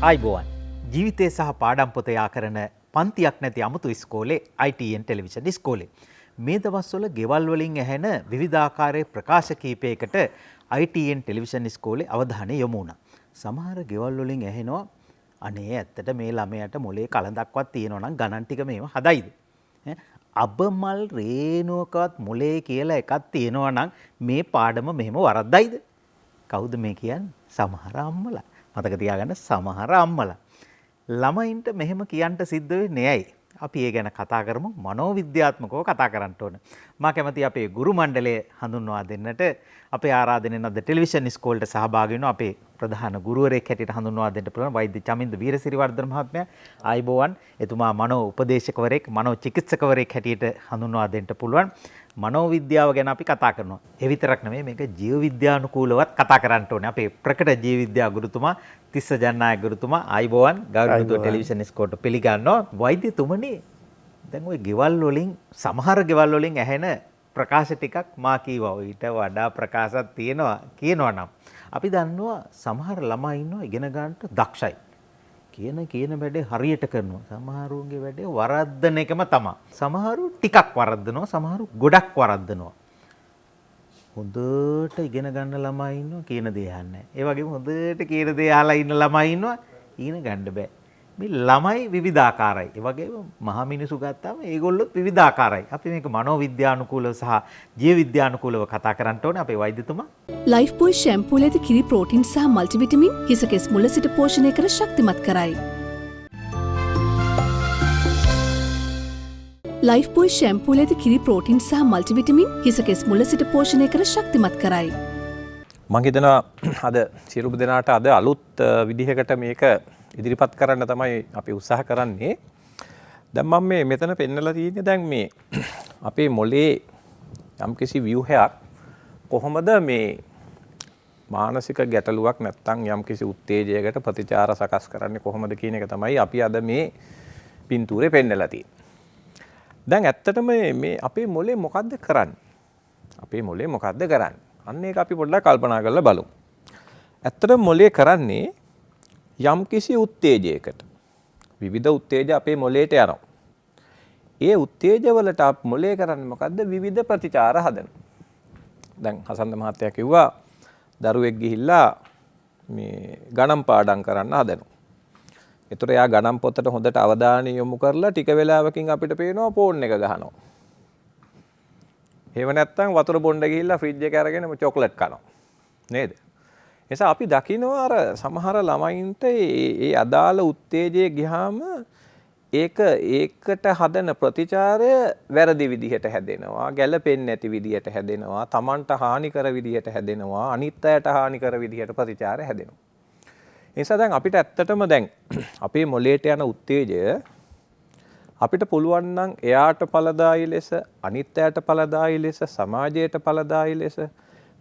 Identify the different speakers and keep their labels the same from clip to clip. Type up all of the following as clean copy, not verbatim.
Speaker 1: ආයිබෝවන් ජීවිතය සහ පාඩම් පොත යා කරන පන්තියක් නැති අමුතු ඉස්කෝලේ ITN ටෙලිවිෂන් ඉස්කෝලේ මේ දවස්වල ගෙවල් වලින් ඇහෙන විවිධාකාරයේ ප්‍රකාශ කීපයකට ITN ටෙලිවිෂන් ඉස්කෝලේ අවධානය යොමු වුණා. සමහර ගෙවල් වලින් ඇහෙනවා අනේ ඇත්තට මේ ළමයාට මොලේ කලඳක්වත් තියෙනවා නම් ගණන් ටික මේව හදයිද? අබමල් රේණුවකවත් මොලේ කියලා එකක් තියෙනවා නම් මේ පාඩම මෙහෙම වරද්දයිද? කවුද මේ කියන්නේ? සමහර අම්මලා. මතක තියාගන්න සමහර අම්මලා. ළමයින්ට මෙහෙම කියන්න සිද්ධ වෙන්නේ ඇයි? අපි ඒ ගැන කතා කරමු. මනෝවිද්‍යාත්මකව කතා කරන්න ඕන. මා කැමති අපේ ගුරු මණ්ඩලය හඳුන්වා දෙන්නට අපේ ආරාධනෙන් අද ටෙලිවිෂන් ඉස්කෝලේට සහභාගී වෙන අපේ ප්‍රධාන ගුරුවරයෙක් හැටියට හඳුන්වා දෙන්න පුළුවන් වෛද්‍ය චමින්ද වීරසිරිවර්ධන මහත්මයා. ආයිබෝවන්. එතුමා මනෝ උපදේශකවරයෙක්, මනෝ චිකිත්සකවරයෙක් හැටියට හඳුන්වා දෙන්න පුළුවන්. මනෝවිද්‍යාව ගැන අපි කතා කරනවා. ඒ විතරක් නෙමෙයි මේක ජීව විද්‍යානුකූලවත් කතා කරන්න ඕනේ. අපේ ප්‍රකට ජීව විද්‍යා ගුරුතුමා තිස්ස ජන්නායක ගුරුතුමා ආයිබෝවන් ගෞරවනීය ටෙලිවිෂන් ඉස්කෝලේට පිළිගන්නවා. වෛද්‍යතුමනි දැන් ওই ගෙවල් වලින් සමහර ගෙවල් වලින් ඇහෙන ප්‍රකාශ ටිකක් මා කීවා. ඊට වඩා ප්‍රකාශයක් තියෙනවා කියනවා නම් අපි දන්නවා සමහර ළමයි ඉන්නවා ඉගෙන ගන්නට දක්ෂයි. කියන වැඩේ හරියට කරනවා. සමහරුන්ගේ වැඩේ වරද්දන එකම තමයි. සමහරු ටිකක් වරද්දනවා, සමහරු ගොඩක් වරද්දනවා. හොඳට ඉගෙන ගන්න ළමයි ඉන්නවා කියන දේ අහන්නේ නැහැ. ඒ වගේම හොඳට කියන දේ අහලා ඉන්න ළමයි ඉන්නවා ඉගෙන ගන්න බෑ. මේ ළමයි විවිධාකාරයි. ඒ වගේම මහා මිනිසු ගත්තාම ඒගොල්ලොත් විවිධාකාරයි. අපි මේක මනෝවිද්‍යානුකූලව සහ ජීව විද්‍යානුකූලව කතා කරන්න ඕනේ අපේ වෛද්‍යතුමා.
Speaker 2: ලයිෆ් බොයි ෂැම්පූලේදී කිරි ප්‍රෝටීන් සහ මල්ටිවිටමින් හිස කෙස් මුල සිට පෝෂණය කර ශක්තිමත් කරයි. ලයිෆ් බොයි ෂැම්පූලේදී කිරි ප්‍රෝටීන් සහ මල්ටිවිටමින් හිස කෙස් මුල සිට පෝෂණය කර ශක්තිමත් කරයි.
Speaker 3: මම හිතනවා අද සියලුම දෙනාට අද අලුත් විදිහකට මේක ඉදිරිපත් කරන්න තමයි අපි උත්සාහ කරන්නේ. දැන් මම මෙතන පෙන්නලා තියෙන්නේ දැන් මේ අපේ මොලේ යම්කිසි ව්‍යුහයක් කොහොමද මේ මානසික ගැටලුවක් නැත්තම් යම්කිසි උත්තේජයකට ප්‍රතිචාර සකස් කරන්නේ කොහොමද කියන එක තමයි අපි අද මේ පින්තූරේ පෙන්නලා තියෙන්නේ. දැන් ඇත්තටම මේ අපේ මොලේ මොකද්ද කරන්නේ? අපේ මොලේ මොකද්ද කරන්නේ? අන්න ඒක අපි පොඩ්ඩක් කල්පනා කරලා බලමු. ඇත්තටම මොලේ කරන්නේ යම්කිසි උත්තේජයකට විවිධ උත්තේජ අපේ මොලේට යනවා. ඒ උත්තේජවලට මොලේ කරන්නේ මොකද්ද? විවිධ ප්‍රතිචාර හදනවා. දැන් හසන්ත මහත්තයා කිව්වා දරුවෙක් ගිහිල්ලා මේ ගණන් පාඩම් කරන්න හදනවා. ඒතර එයා ගණන් පොතට හොඳට අවධානය යොමු කරලා ටික වෙලාවකින් අපිට පේනවා ෆෝන් එක ගහනවා. එහෙම නැත්නම් වතුර බොන්න ගිහිල්ලා ෆ්‍රිජ් එක අරගෙන චොක්ලට් කනවා. නේද? එසා අපි දකිනවා අර සමහර ළමයින්ට ඒ අදාළ උත්තේජයේ ගියාම ඒකට හදන ප්‍රතිචාරය වැරදි විදිහට හැදෙනවා, ගැළපෙන්නේ නැති විදිහට හැදෙනවා, Tamanට හානි කර විදිහට හැදෙනවා, අනිත් අයට හානි කර විදිහට ප්‍රතිචාර හැදෙනවා. ඒ නිසා දැන් අපිට ඇත්තටම දැන් අපේ මොලේට යන උත්තේජය අපිට පුළුවන් නම් එයාට ඵලදායී ලෙස, අනිත් අයට ඵලදායී ලෙස, සමාජයට ඵලදායී ලෙස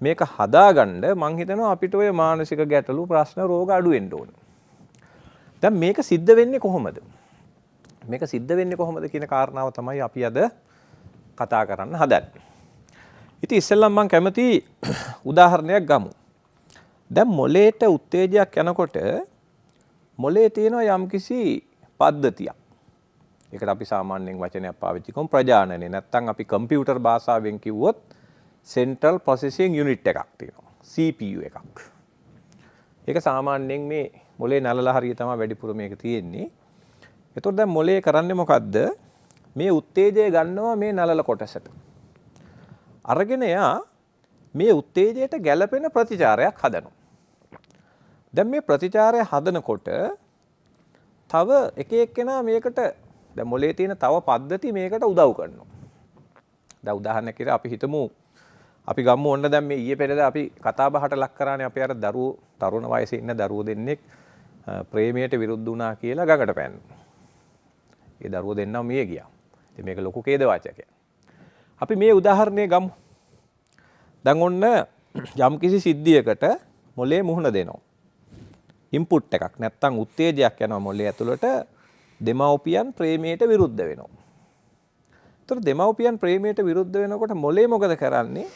Speaker 3: මේක හදාගන්න මං හිතනවා අපිට ඔය මානසික ගැටලු ප්‍රශ්න රෝග අඩු වෙන්න ඕන. දැන් මේක සිද්ධ වෙන්නේ කොහොමද? මේක සිද්ධ වෙන්නේ කොහොමද කියන කාරණාව තමයි අපි අද කතා කරන්න හදන්නේ. ඉතින් ඉස්සෙල්ලම මං කැමති උදාහරණයක් ගමු. දැන් මොලේට උත්තේජයක් යනකොට මොලේ තියෙන යම්කිසි පද්ධතියක්. ඒකට අපි සාමාන්‍යයෙන් වචනයක් පාවිච්චි කරමු ප්‍රජානනය. නැත්නම් අපි කම්පියුටර් භාෂාවෙන් කිව්වොත් Central Processing Unit එකක් තියෙනවා. CPU එකක්. ඒක සාමාන්‍යයෙන් මේ මොලේ නළල හරිය තමයි වැඩිපුර මේක තියෙන්නේ. එතකොට දැන් මොලේ කරන්නේ මොකද්ද? මේ උත්තේජය ගන්නවා මේ නළල කොටසට. අරගෙන යා මේ උත්තේජයට ගැළපෙන ප්‍රතිචාරයක් හදනවා. දැන් මේ ප්‍රතිචාරය හදනකොට තව එක එක්කෙනා මේකට දැන් මොලේ තියෙන තව පද්ධති මේකට උදව් කරනවා. දැන් උදාහරණයක් විදිහට අපි හිතමු අපි ගම්මු ඔන්න දැන් මේ ඊයේ පෙරේද අපි කතා බහට ලක් කරානේ අපි අර දරුවෝ තරුණ වයසේ ඉන්න දරුවෝ දෙන්නෙක් ප්‍රේමයට විරුද්ධ වුණා කියලා ගඟට පැන්නා. ඒ දරුවෝ දෙන්නම මිය ගියා. ඉතින් මේක ලොකු ඛේදවාචකයක්. අපි මේ උදාහරණය ගමු. දැන් ඔන්න යම්කිසි සිද්ධියකට මොලේ මුහුණ දෙනවා. ඉන්පුට් එකක් නැත්තම් උත්තේජයක් යනවා මොලේ ඇතුළට දෙමව්පියන් ප්‍රේමයට විරුද්ධ වෙනවා. ඒතර දෙමව්පියන් ප්‍රේමයට විරුද්ධ වෙනකොට මොලේ මොකද කරන්නේ?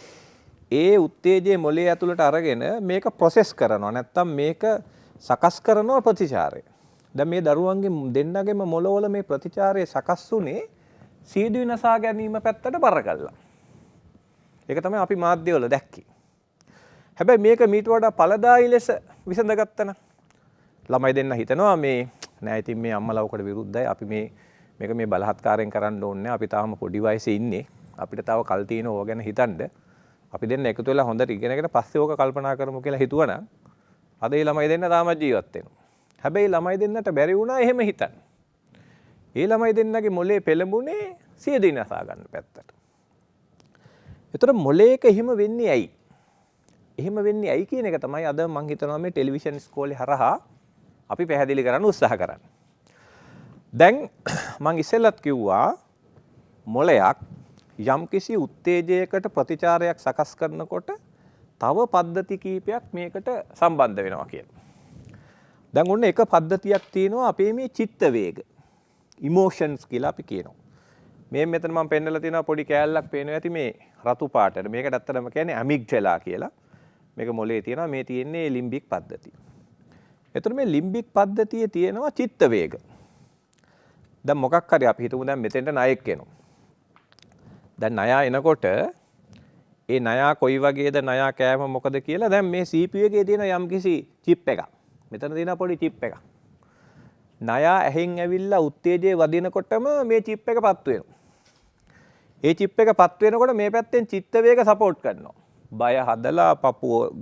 Speaker 3: ඒ උත්තේජයේ මොලේ ඇතුළට අරගෙන මේක ප්‍රොසෙස් කරනවා. නැත්තම් මේක සකස් කරනවා ප්‍රතිචාරය. දැන් මේ දරුවන්ගේ දෙන්නගේම මොළවල මේ ප්‍රතිචාරය සකස් වුනේ සීඩි විනසා ගැනීම පැත්තට බර කළා. ඒක තමයි අපි මාධ්‍යවල දැක්කේ. හැබැයි මේක මීට වඩා ඵලදායී ලෙස විසඳගත්තා නම් ළමයි දෙන්න හිතනවා මේ නෑ ඉතින් මේ අම්මලා විරුද්ධයි අපි මේක මේ බලහත්කාරයෙන් කරන්න ඕනේ අපි තාම පොඩි වයසේ ඉන්නේ අපිට තව කල් තියෙන ඕවා ගැන හිතන්න අපි දෙන්න එකතු වෙලා හොඳට ඉගෙනගෙන පස්සේ ඕක කල්පනා කරමු කියලා හිතුවනම් අද ඒ ළමයි දෙන්න තාමත් ජීවත් වෙනවා. හැබැයි ළමයි දෙන්නට බැරි වුණා එහෙම හිතන්න. ඒ ළමයි දෙන්නගේ මොලේ පෙළඹුණේ සියදින නසා ගන්න පැත්තට. ඒතර මොලේක එහෙම වෙන්නේ ඇයි? එහෙම වෙන්නේ ඇයි කියන එක තමයි අද මම හිතනවා මේ ටෙලිවිෂන් ඉස්කෝලේ හරහා අපි පැහැදිලි කරන්න උත්සාහ කරන්නේ. දැන් මම ඉස්සෙල්ලත් කිව්වා මොලයක් යම්කිසි උත්තේජයකට ප්‍රතිචාරයක් සකස් කරනකොට තව පද්ධති කීපයක් මේකට සම්බන්ධ වෙනවා කියලා. දැන් ඔන්න එක පද්ධතියක් තියෙනවා අපේ මේ චිත්ත වේග. ඉමෝෂන්ස් කියලා අපි කියනවා. මේ මෙතන මම පෙන්නලා තියෙනවා පොඩි කෑල්ලක් පේනවා ඇති මේ රතු පාටට. මේකට ඇත්තටම කියන්නේ ඇමිග්ඩලා කියලා. මේක මොලේ තියෙනවා මේ තියෙන්නේ ලිම්බික් පද්ධතිය. එතකොට මේ ලිම්බික් පද්ධතියේ තියෙනවා චිත්ත වේග. දැන් මොකක් හරි අපි හිතමු දැන් මෙතෙන්ට ණයෙක් එනවා. දැන් ණයා එනකොට ඒ ණයා කොයි වගේද ණයා කෑම මොකද කියලා දැන් මේ CPU එකේ තියෙන යම්කිසි chip එකක්. මෙතන තියෙන පොඩි chip එකක්. ණයා ඇහෙන් ඇවිල්ලා උත්තේජයේ වදිනකොටම මේ chip එක පත්තු වෙනවා. ඒ chip එක පත්තු වෙනකොට මේ පැත්තෙන් චිත්ත වේග සපෝට් කරනවා. බය හදලා පපුව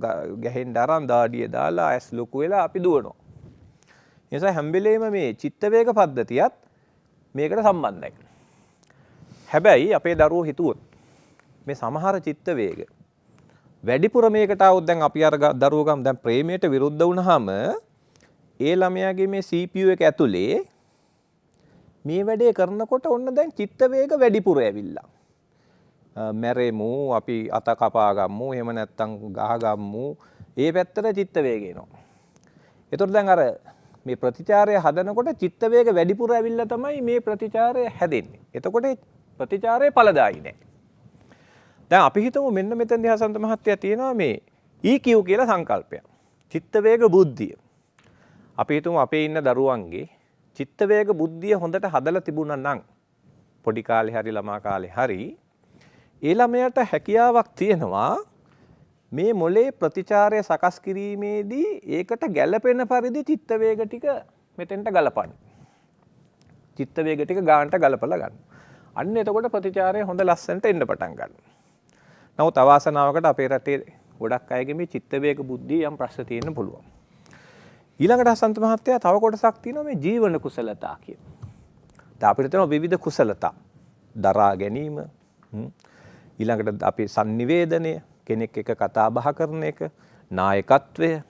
Speaker 3: ගැහෙන්න අරන් දාඩිය දාලා ඇස් ලොකු වෙලා අපි දුවනවා. ඒ නිසා හැම වෙලේම මේ චිත්ත වේග පද්ධතියත් මේකට සම්බන්ධයි. හැබැයි අපේ දරුවෝ හිතුවොත් මේ සමහර චිත්ත වේග වැඩිපුර මේකට આવොත් දැන් අපි අර දරුවෝ ගම් දැන් ප්‍රේමයට විරුද්ධ වුණාම ඒ ළමයාගේ මේ CPU එක ඇතුලේ මේ වැඩේ කරනකොට ඔන්න දැන් චිත්ත වේග වැඩිපුර ඇවිල්ලා. මැරෙමු අපි අත කපා ගම්මු එහෙම නැත්නම් ගහ ගම්මු ඒ පැත්තට චිත්ත වේග එනවා. ඒතකොට දැන් අර මේ ප්‍රතිචාරය හදනකොට චිත්ත වේග වැඩිපුර ඇවිල්ලා තමයි මේ ප්‍රතිචාරය හැදෙන්නේ. එතකොට ප්‍රතිචාරය ඵලදායී නෑ. දැන් අපි හිතමු මෙන්න මෙතනදී හසන්ත මහත්තයා තියෙනවා මේ EQ කියලා සංකල්පයක්. චිත්ත වේග බුද්ධිය. අපි හිතමු අපේ ඉන්න දරුවන්ගේ චිත්ත වේග බුද්ධිය හොඳට හදලා තිබුණා නම් පොඩි කාලේ හරි ළමා කාලේ හරි ඒ ළමයාට හැකියාවක් තියෙනවා මේ මොලේ ප්‍රතිචාරය සකස් කිරීමේදී ඒකට ගැළපෙන පරිදි චිත්ත වේග ටික මෙතෙන්ට ගලපන්න. චිත්ත වේග ටික ගානට ගලපලා ගන්න. අන්න එතකොට ප්‍රතිචාරය හොඳ ලස්සනට එන්න පටන් ගන්නවා. නමුත් අවාසනාවකට අපේ රටේ ගොඩක් අයගේ මේ චිත්ත වේග බුද්ධිය යම් ප්‍රශ්න තියෙන්න පුළුවන්. ඊළඟට හසන්ත මහත්තයා තව කොටසක් තියෙනවා මේ ජීවන කුසලතා කියන. දැන් අපිට තියෙනවා විවිධ කුසලතා. දරා ගැනීම ඊළඟට අපේ sannivedanaya කෙනෙක් එක කතා බහ කරන එක නායකත්වය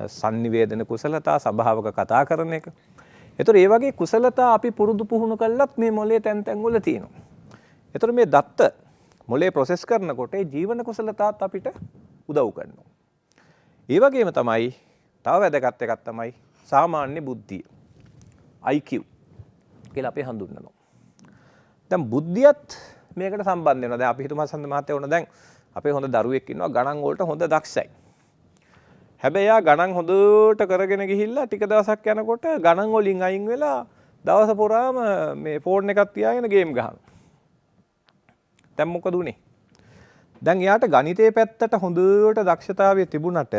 Speaker 3: sannivedana කුසලතා සභාවක කතා කරන එක. ඒතර ඒ වගේ කුසලතා අපි පුරුදු පුහුණු කළත් මේ මොලේ තැන් තැන් වල තියෙනවා. ඒතර මේ දත්ත මොලේ ප්‍රොසෙස් කරනකොට ඒ ජීවන කුසලතාත් අපිට උදව් කරනවා. ඒ වගේම තමයි තව වැදගත් එකක් තමයි සාමාන්‍ය බුද්ධිය. IQ කියලා අපි හඳුන්වනවා. දැන් බුද්ධියත් මේකට සම්බන්ධ වෙනවා. දැන් අපි හිතමු සඳ මහත්තයා වුණා දැන් අපේ හොඳ දරුවෙක් ඉන්නවා ගණන් වලට හොඳ දක්ෂයි. හැබැයි යා ගණන් හොඳට කරගෙන ගිහිල්ලා ටික දවසක් යනකොට ගණන් වලින් අයින් වෙලා දවස පුරාම මේ ෆෝන් එකක් තියාගෙන ගේම් ගහනවා. දැන් මොකද උනේ? දැන් එයාට ගණිතයේ පැත්තට හොඳට දක්ෂතාවය තිබුණට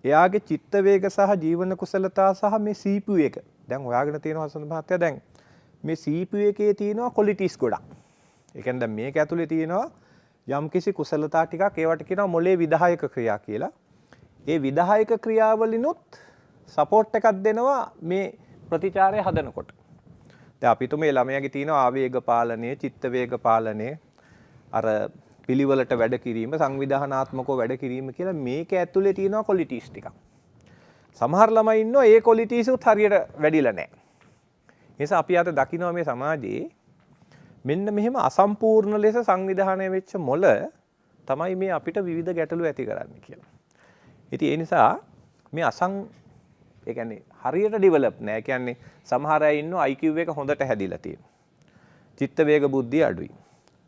Speaker 3: එයාගේ චිත්ත වේග සහ ජීවන කුසලතා සහ මේ CPU එක දැන් හොයාගෙන තියෙනවා සඳ මහත්තයා දැන් මේ CPU එකේ තියෙනවා ක්වොලිටිස් ගොඩක්. ඒ කියන්නේ දැන් මේක ඇතුලේ තියෙනවා යම්කිසි කුසලතා ටිකක් ඒවට කියනවා මොලේ විධායක ක්‍රියා කියලා. ඒ විධායක ක්‍රියාවලිනුත් සපෝට් එකක් දෙනවා මේ ප්‍රතිචාරය හදනකොට. දැන් අපි තුමේ ළමයාගේ තියෙනවා ආවේග පාලනය, චිත්ත වේග පාලනය, අර පිළිවෙලට වැඩ කිරීම, සංවිධානාත්මකව වැඩ කිරීම කියලා මේක ඇතුලේ තියෙනවා ක්වොලිටිස් ටිකක්. සමහර ළමයි ඉන්නවා ඒ ක්වොලිටිස් උත් හරියට වැඩිලා නැහැ. ඒ නිසා අපි අද දකිනවා මේ සමාජයේ මෙන්න මෙහෙම අසම්පූර්ණ ලෙස සංවිධානය වෙච්ච මොළ තමයි මේ අපිට විවිධ ගැටලු ඇති කරන්නේ කියලා. ඉතින් ඒ නිසා මේ ඒ කියන්නේ හරියට ඩෙවලොප් නෑ. ඒ කියන්නේ සමහර අය ඉන්නවා IQ එක හොඳට හැදිලා තියෙනවා. චිත්ත වේග බුද්ධිය අඩුයි.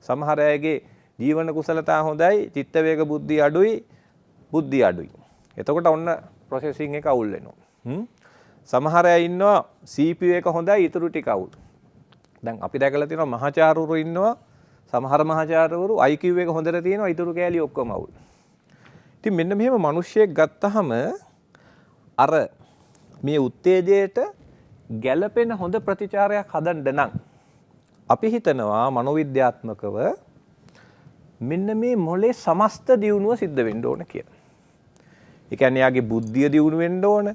Speaker 3: සමහර අයගේ ජීවන කුසලතා හොඳයි, චිත්ත වේග බුද්ධිය අඩුයි, බුද්ධිය අඩුයි. එතකොට ඔන්න ප්‍රොසෙසින් එක අවුල් වෙනවා. සමහර අය ඉන්නවා CPU එක හොඳයි ඊටු ටික අවුල්. දැන් අපි දැකලා තියෙනවා මහාචාර්යවරු ඉන්නවා සමහර මහාචාර්යවරු IQ එක හොඳට තියෙනවා ඊටු කෑලි ඔක්කොම අවුල්. ඉතින් මෙන්න මෙහෙම මිනිස්සෙක් ගත්තාම අර මේ උත්තේජයට ගැළපෙන හොඳ ප්‍රතිචාරයක් හදන්න නම් අපි හිතනවා මනෝවිද්‍යාත්මකව මෙන්න මේ මොලේ සමස්ත දියුණුව සිද්ධ වෙන්න ඕන කියලා. ඒ කියන්නේ යාගේ බුද්ධිය දියුණු වෙන්න ඕන,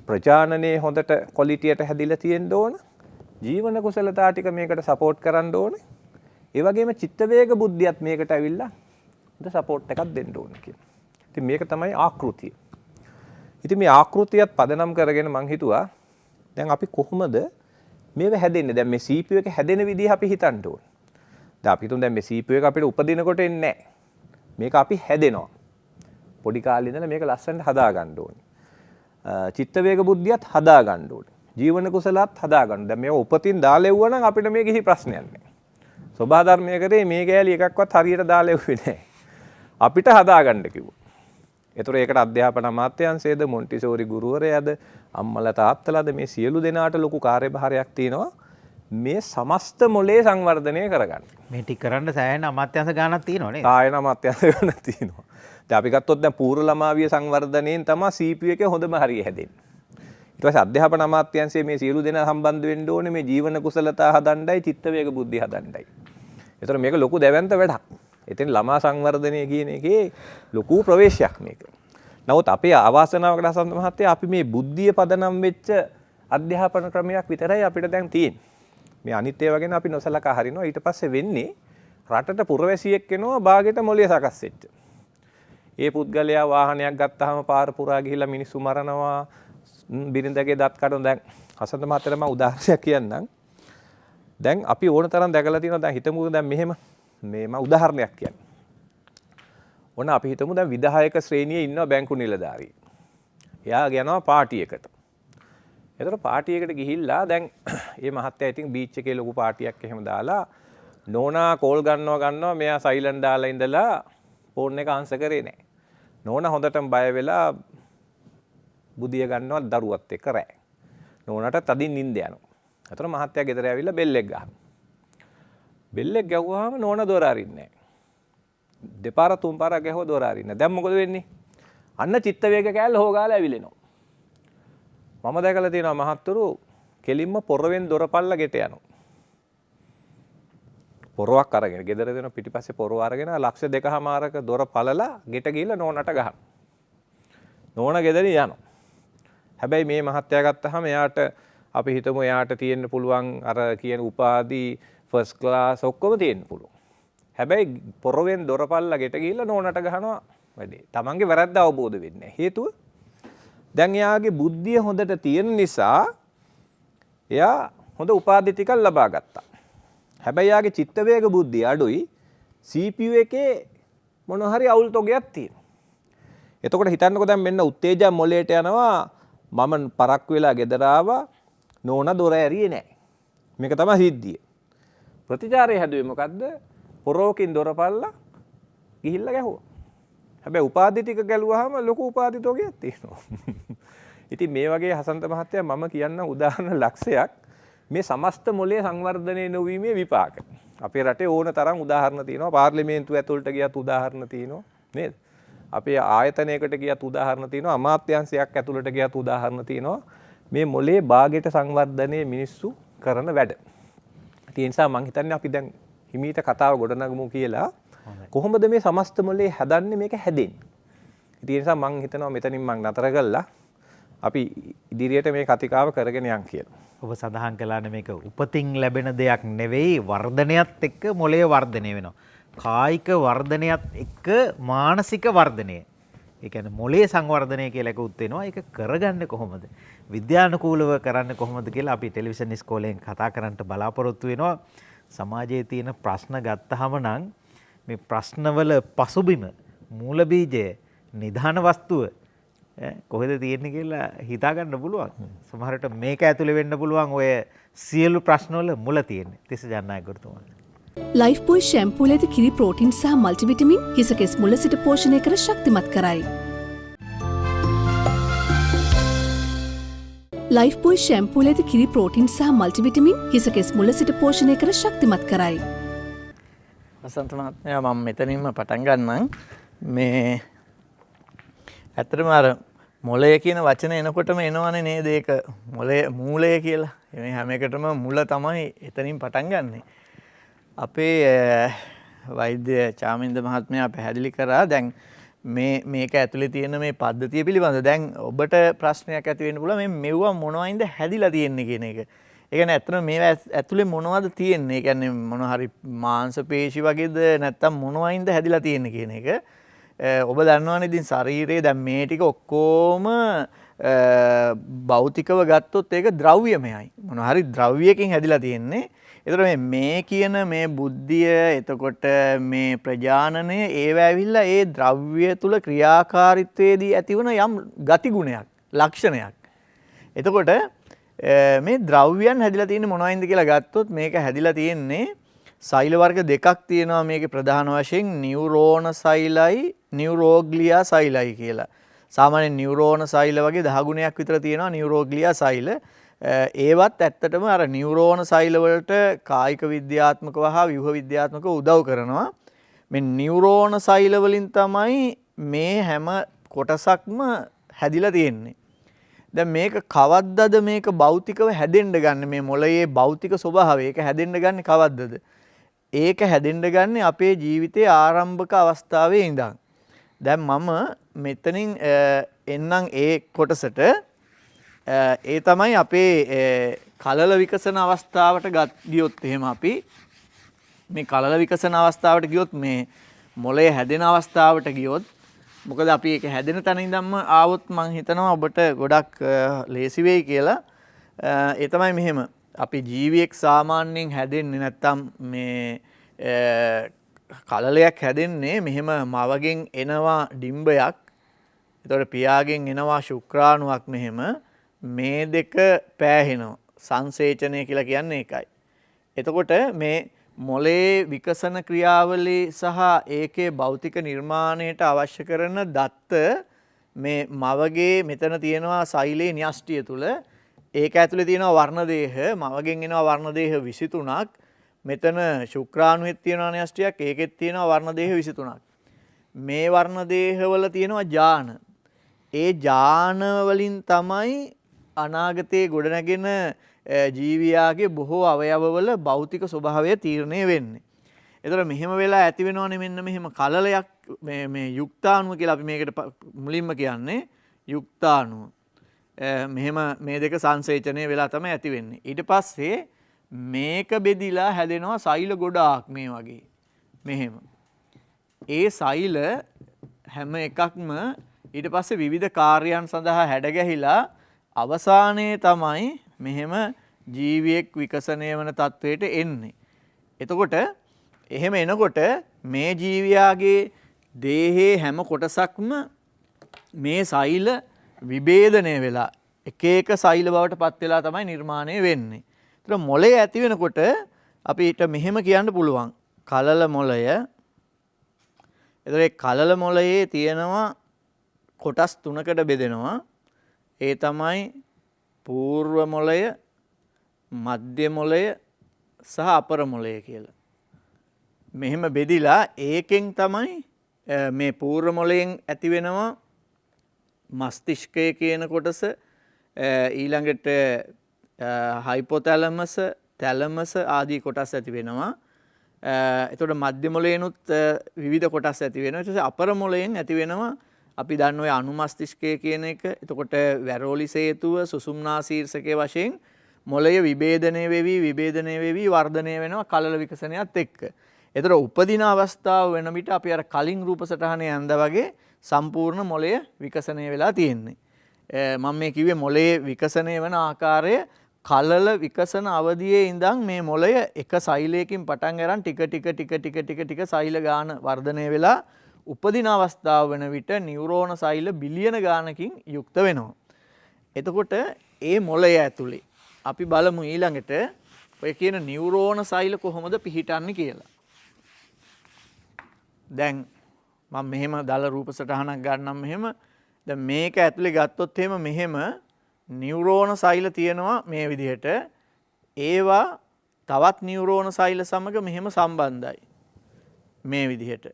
Speaker 3: ප්‍රජානනයේ හොඳට ක්වොලිටියට හැදිලා තියෙන්න ඕන, ජීවන කුසලතා ටික මේකට සපෝට් කරන්න ඕන. ඒ වගේම චිත්ත වේග බුද්ධියත් මේකට ඇවිල්ලා හොඳ සපෝට් එකක් දෙන්න ඕන කියලා. ඉතින් මේක තමයි ආකෘතිය. ඉතින් මේ ආකෘතියත් පදනම් කරගෙන මං හිතුවා දැන් අපි කොහොමද මේව හැදෙන්නේ? දැන් මේ CPU එක හැදෙන විදිහ අපි හිතන්න ඕන. දැන් අපි හිතමු දැන් මේ CPU එක අපිට උපදිනකොට එන්නේ නැහැ. මේක අපි හැදෙනවා. පොඩි කාලේ ඉඳලා මේක ලස්සනට හදා ගන්න ඕනේ. චිත්ත වේග බුද්ධියත් හදා ගන්න ඕනේ. ජීවන කුසලත් හදා ගන්න. දැන් මේක උපතින් දාලා එවුවා නම් අපිට මේ කිසි ප්‍රශ්නයක් නැහැ. සබහා ධර්මයේ කරේ මේ කෑලි එකක්වත් හරියට දාලා එව්වේ නැහැ. අපිට හදා ගන්න කිව්වා. ඒතර ඒකට අධ්‍යාපන අමාත්‍යාංශයේද මොන්ටිසෝරි ගුරුවරයාද අම්මලා තාත්තලාද මේ සියලු දෙනාට ලොකු කාර්යභාරයක් තියෙනවා මේ සමස්ත මොලේ සංවර්ධනය කරගන්න.
Speaker 1: මේ ටික කරන්න සෑහෙන අමාත්‍යාංශ ගානක් තියෙනවා නේද?
Speaker 3: ආයන අමාත්‍යාංශ ගානක් තියෙනවා. දැන් අපි ගත්තොත් දැන් පූර්ව ළමාවිය සංවර්ධනයෙන් තමයි CPU එකේ හොඳම හරිය හැදෙන්නේ. ඊට පස්සේ අධ්‍යාපන අමාත්‍යාංශයේ මේ සියලු දෙනා සම්බන්ධ වෙන්න ඕනේ මේ ජීවන කුසලතා හදන්නයි චිත්ත වේග බුද්ධි හදන්නයි. ඒතර මේක ලොකු දැවැන්ත වැඩක්. එතෙන් ළමා සංවර්ධනය කියන එකේ ලොකු ප්‍රවේශයක් මේක. නමුත් අපේ අවාසනාවකට හසන්ත මහත්තයා අපි මේ බුද්ධිය පදනම් වෙච්ච අධ්‍යාපන ක්‍රමයක් විතරයි අපිට දැන් තියෙන්නේ. මේ අනිත් ඒවා ගැන අපි නොසලකා හරිනවා. ඊට පස්සේ වෙන්නේ රටට පුරවැසියෙක් එනවා බාගෙට මොලේ සකස් වෙච්ච. ඒ පුද්ගලයා වාහනයක් ගත්තාම පාර පුරා ගිහිල්ලා මිනිස්සු මරනවා. බිරිඳගේ දත් කඩන දැන් හසන්ත මහත්තයාට මම උදාහරණයක් කියන්නම්. දැන් අපි ඕන තරම් දැකලා තියෙනවා දැන් හිතමුකෝ දැන් මෙහෙම මේ මම උදාහරණයක් කියන්නේ. ඔන්න අපි හිතමු දැන් විධායක ශ්‍රේණියේ ඉන්නවා බැංකු නිලධාරී. එයා යනවා පාටියකට. ඒතර පාටියකට ගිහිල්ලා දැන් මේ මහත්තයා ඉතින් බීච් එකේ ලොකු පාටියක් එහෙම දාලා නෝනා කෝල් ගන්නවා මෙයා සයිලන්ට් දාලා ඉඳලා ෆෝන් එක ආන්සර් කරේ නැහැ. නෝනා හොඳටම බය වෙලා බුදිය ගන්නවා දරුවත් එක්ක රෑ. නෝනාට තදින් නිින්ද යනවා. ඒතර මහත්තයා ගෙදර ඇවිල්ලා බෙල් එක ගහනවා. බෙල් එක ගැහුවාම නෝනා දොර අරින්නේ නැහැ. දෙපාර තුන් පාරක් ගැහුවා දොර අරින්න. දැන් මොකද වෙන්නේ? අන්න චිත්ත වේග කෑල්ල හොගාලා ඇවිලෙනවා. මම දැකලා තියෙනවා මහත්තුරු කෙලින්ම පොරවෙන් දොර පල්ලා ගෙට යනවා. පොරවක් අරගෙන ගෙදර දෙන පිටිපස්සේ පොරව අරගෙන ලක්ෂ 2කමාරක දොර පළලා ගෙට ගිහිල්ලා නෝනට ගහනවා. නෝන ගෙදරින් යනවා. හැබැයි මේ මහත්තයා ගත්තාම එයාට අපි හිතමු එයාට තියෙන්න පුළුවන් අර කියන උපාධි ෆස්ට් ක්ලාස් ඔක්කොම තියෙන්න පුළුවන්. හැබැයි පොරවෙන් දොරපල්ලා ගෙට ගිහිල්ලා නෝනට ගහනවා වැඩේ. තමන්ගේ වැරද්ද අවබෝධ වෙන්නේ නැහැ. හේතුව දැන් එයාගේ බුද්ධිය හොඳට තියෙන නිසා එයා හොඳ උපාධි ටිකක් ලබා ගත්තා. හැබැයි එයාගේ චිත්ත වේග බුද්ධිය අඩුයි. CPU එකේ මොන හරි අවුල් තොගයක් තියෙනවා. එතකොට හිතන්නකෝ දැන් මෙන්න උත්තේජා මොලේට යනවා මම පරක් වෙලා ගෙදර ආවා නෝනා දොර ඇරියේ නැහැ. මේක තමයි සිද්ධිය. ප්‍රතිචාරය හැදුවේ මොකද්ද? පොරෝකින් දොරපල්ලා ගිහිල්ලා ගැහුවා. හැබැයි උපාධි ටික ගැලුවාම ලොකු උපාධි තෝගයක් තියෙනවා. ඉතින් මේ වගේ හසන්ත මහත්තයා මම කියන්න උදාහරණ ලක්ෂයක් මේ සමස්ත මොලේ සංවර්ධනය නොවීමේ විපාක. අපේ රටේ ඕන තරම් උදාහරණ තියෙනවා. පාර්ලිමේන්තුව ඇතුළට ගියත් උදාහරණ තියෙනවා නේද? අපේ ආයතනයකට ගියත් උදාහරණ තියෙනවා. අමාත්‍යාංශයක් ඇතුළට ගියත් උදාහරණ තියෙනවා. මේ මොලේ භාගයට සංවර්ධනයේ මිනිස්සු කරන වැඩ. ඒ නිසා මම හිතන්නේ අපි දැන් හිමීට කතාව ගොඩනගමු කියලා. කොහොමද මේ සමස්ත මොලේ හදන්නේ මේක හැදෙන්නේ? ඒ නිසා මම හිතනවා මෙතනින් මම නතර කළා. අපි ඉදිරියට මේ කතිකාව කරගෙන යන් කියලා.
Speaker 1: ඔබ සඳහන් කළානේ මේක උපතින් ලැබෙන දෙයක් නෙවෙයි වර්ධනයත් එක්ක මොලේ වර්ධනය වෙනවා. කායික වර්ධනයත් එක්ක මානසික වර්ධනය. ඒ කියන්නේ මොලේ සංවර්ධනය කියලා එකකුත් වෙනවා. ඒක කරගන්නේ කොහොමද? විද්‍යානුකූලව කරන්නේ කොහොමද කියලා අපි ටෙලිවිෂන් ඉස්කෝලෙන් කතා කරන්නට බලාපොරොත්තු වෙනවා. සමාජයේ තියෙන ප්‍රශ්න ගත්තහම නම් මේ ප්‍රශ්නවල පසුබිම මූල බීජය නිධාන වස්තුව කොහෙද තියෙන්නේ කියලා හිතා ගන්න පුළුවන්. සමහරට මේක ඇතුලේ වෙන්න පුළුවන් ඔය සියලු ප්‍රශ්නවල මුල තියෙන්නේ. තිස්ස ජනනායක ගුරුතුමා.
Speaker 2: ලයිෆ් බොයි ෂැම්පූල ඇති කිරි ප්‍රෝටින් සහ මල්ටිවිටමින් හිසකෙස් මුල සිට පෝෂණය කර ශක්තිමත් කරයි. ලයිෆ් බොයි ෂැම්පූල ඇති කිරි ප්‍රෝටින් සහ මල්ටිවිටමින් හිසකෙස් මුල සිට පෝෂණය කර ශක්තිමත් කරයි.
Speaker 4: වසන්ත මහත්මයා මම මෙතනින්ම පටන් ගන්නම්. මේ ඇත්තටම අර මොළය කියන වචන එනකොටම එනවනේ නේද ඒක මොළය මූලය කියලා. මේ හැම එකටම මුල තමයි එතනින් පටන් ගන්නෙ. අපේ වෛද්‍ය චාමින්ද මහත්මයා පැහැදිලි කරා දැන් මේක ඇතුලේ තියෙන මේ පද්ධතිය පිළිබඳව දැන් ඔබට ප්‍රශ්නයක් ඇති වෙන්න පුළුවන් මේ මෙව්වා මොනවයින්ද හැදිලා තියෙන්නේ කියන එක. ඒ කියන්නේ ඇත්තටම මේවා ඇතුලේ මොනවද තියෙන්නේ? ඒ කියන්නේ මොන හරි මාංශ පේශි වගේද නැත්නම් මොනවයින්ද හැදිලා තියෙන්නේ කියන එක. ඔබ දන්නවනේ ඉතින් ශරීරයේ දැන් මේ ටික ඔක්කොම භෞතිකව ගත්තොත් ඒක ද්‍රව්‍යමයයි. මොන හරි ද්‍රව්‍යයකින් හැදිලා තියෙන්නේ. එතකොට මේ කියන මේ බුද්ධිය එතකොට මේ ප්‍රජානනය ඒව ඇවිල්ලා ඒ ද්‍රව්‍ය තුල ක්‍රියාකාරීත්වයේදී ඇතිවන යම් ගතිගුණයක් ලක්ෂණයක්. එතකොට මේ ද්‍රව්‍යයන් හැදිලා තියෙන්නේ මොනවයින්ද කියලා ගත්තොත් මේක හැදිලා තියෙන්නේ සෛල වර්ග දෙකක් තියෙනවා මේකේ ප්‍රධාන වශයෙන් නියුරෝන සෛලයි නියුරෝග්ලියා සෛලයි කියලා. සාමාන්‍ය නියුරෝන සෛල වගේ 10 ගුණයක් විතර තියෙනවා නියුරෝග්ලියා සෛල. ඒවත් ඇත්තටම අර නියුරෝන සෛල වලට කායික විද්‍යාත්මකව හා ව්‍යුහ විද්‍යාත්මකව උදව් කරනවා. මේ නියුරෝන සෛල වලින් තමයි මේ හැම කොටසක්ම හැදිලා තියෙන්නේ. දැන් මේක කවද්දද මේක භෞතිකව හැදෙන්න ගන්න මේ මොළයේ භෞතික ස්වභාවය ඒක හැදෙන්න ගන්න කවද්දද? ඒක හැදෙන්න ගන්න අපේ ජීවිතයේ ආරම්භක අවස්ථාවේ ඉඳන්. දැන් මම මෙතනින් එන්නම් ඒ කොටසට ඒ තමයි අපේ කලල විකසන අවස්ථාවට ගියොත් එහෙම අපි මේ කලල විකසන අවස්ථාවට ගියොත් මේ මොළය හැදෙන අවස්ථාවට ගියොත් මොකද අපි ඒක හැදෙන තැන ඉඳන්ම ආවොත් මම හිතනවා ඔබට ගොඩක් ලේසි වෙයි කියලා. ඒ තමයි මෙහෙම අපි ජීවියෙක් සාමාන්‍යයෙන් හැදෙන්නේ නැත්තම් මේ කලලයක් හැදෙන්නේ මෙහෙම මවගෙන් එනවා ඩිම්බයක්. එතකොට පියාගෙන් එනවා ශුක්‍රාණුවක් මෙහෙම මේ දෙක පෑහෙනවා. සංසේචනය කියලා කියන්නේ ඒකයි. එතකොට මේ මොළයේ විකසන ක්‍රියාවලිය සහ ඒකේ භෞතික නිර්මාණයට අවශ්‍ය කරන දත්ත මේ මවගේ මෙතන තියෙනවා සෛලේ න්‍යෂ්ටිය තුල ඒක ඇතුලේ තියෙනවා වර්ණදේහ මවගෙන් එනවා වර්ණදේහ 23ක් මෙතන ශුක්‍රාණුවෙත් තියෙනවා න්‍යෂ්ටියක් ඒකෙත් තියෙනවා වර්ණදේහ 23ක් මේ වර්ණදේහ වල තියෙනවා ජාන ඒ ජාන වලින් තමයි අනාගතයේ ගොඩනැගෙන ජීවියාගේ බොහෝ අවයවවල භෞතික ස්වභාවය තීරණය වෙන්නේ. ඒතර මෙහෙම වෙලා ඇති වෙනවනේ මෙන්න මෙහෙම කලලයක් මේ යුක්තාණුව කියලා අපි මේකට මුලින්ම කියන්නේ යුක්තාණුව. මෙහෙම මේ දෙක සංසේචනය වෙලා තමයි ඇති වෙන්නේ. ඊට පස්සේ මේක බෙදිලා හැදෙනවා සෛල ගොඩාක් මේ වගේ. මෙහෙම. ඒ සෛල හැම එකක්ම ඊට පස්සේ විවිධ කාර්යයන් සඳහා හැඩගැහිලා අවසානයේ තමයි මෙහෙම ජීවියෙක් විකසනය වන තත්වයට එන්නේ. එතකොට එහෙම එනකොට මේ ජීවියාගේ දේහයේ හැම කොටසක්ම මේ සෛල විභේදනය වෙලා එක එක සෛල බවට පත් වෙලා තමයි නිර්මාණය වෙන්නේ. ඒතර මොළය ඇති වෙනකොට අපිට මෙහෙම කියන්න පුළුවන්. කලල මොළය. ඒතර ඒ කලල මොළයේ තියෙනවා කොටස් තුනකට බෙදෙනවා. ඒ තමයි పూర్ව මොළය, මධ්‍ය මොළය සහ අපර මොළය කියලා. මෙහෙම බෙදිලා ඒකෙන් තමයි මේ పూర్ව මොළයෙන් ඇති වෙනවා මස්තිෂ්කය කියන කොටස ඊළඟට හයිපොතැලමස්, තැලමස් ආදී කොටස් ඇති වෙනවා. එතකොට මධ්‍ය මොළයෙන්ුත් විවිධ කොටස් ඇති වෙනවා. ඊට පස්සේ අපර මොළයෙන් ඇති වෙනවා අපි දන්න ඔය අනුමස්තිෂ්කය කියන එක. එතකොට වැරෝලි සේතුව සුසුම්නා ශීර්ෂකයේ වශයෙන් මොළය විභේදනය වෙවි වර්ධනය වෙනවා කලල විකසනයත් එක්ක. එතකොට උපදින අවස්ථාව වෙන විට අපි අර කලින් රූප සටහනේ යන්ද වගේ සම්පූර්ණ මොළය විකසනය වෙලා තියෙන්නේ. මම මේ කිව්වේ මොළයේ විකසනය වෙන ආකාරය කලල විකසන අවධියේ ඉඳන් මේ මොළය එක සෛලයකින් පටන් අරන් ටික සෛල ගාන වර්ධනය වෙලා උපදින අවස්ථාව වෙන විට නියුරෝන සෛල බිලියන ගානකින් යුක්ත වෙනවා. එතකොට ඒ මොළය ඇතුලේ අපි බලමු ඊළඟට ඔය කියන නියුරෝන සෛල කොහොමද පිහිටන්නේ කියලා. දැන් මම මෙහෙම දල රූප සටහනක් ගන්නම් මෙහෙම. දැන් මේක ඇතුලේ ගත්තොත් එහෙම මෙහෙම නියුරෝන සෛල තියෙනවා මේ විදිහට. ඒවා තවත් නියුරෝන සෛල සමග මෙහෙම සම්බන්ධයි. මේ විදිහට.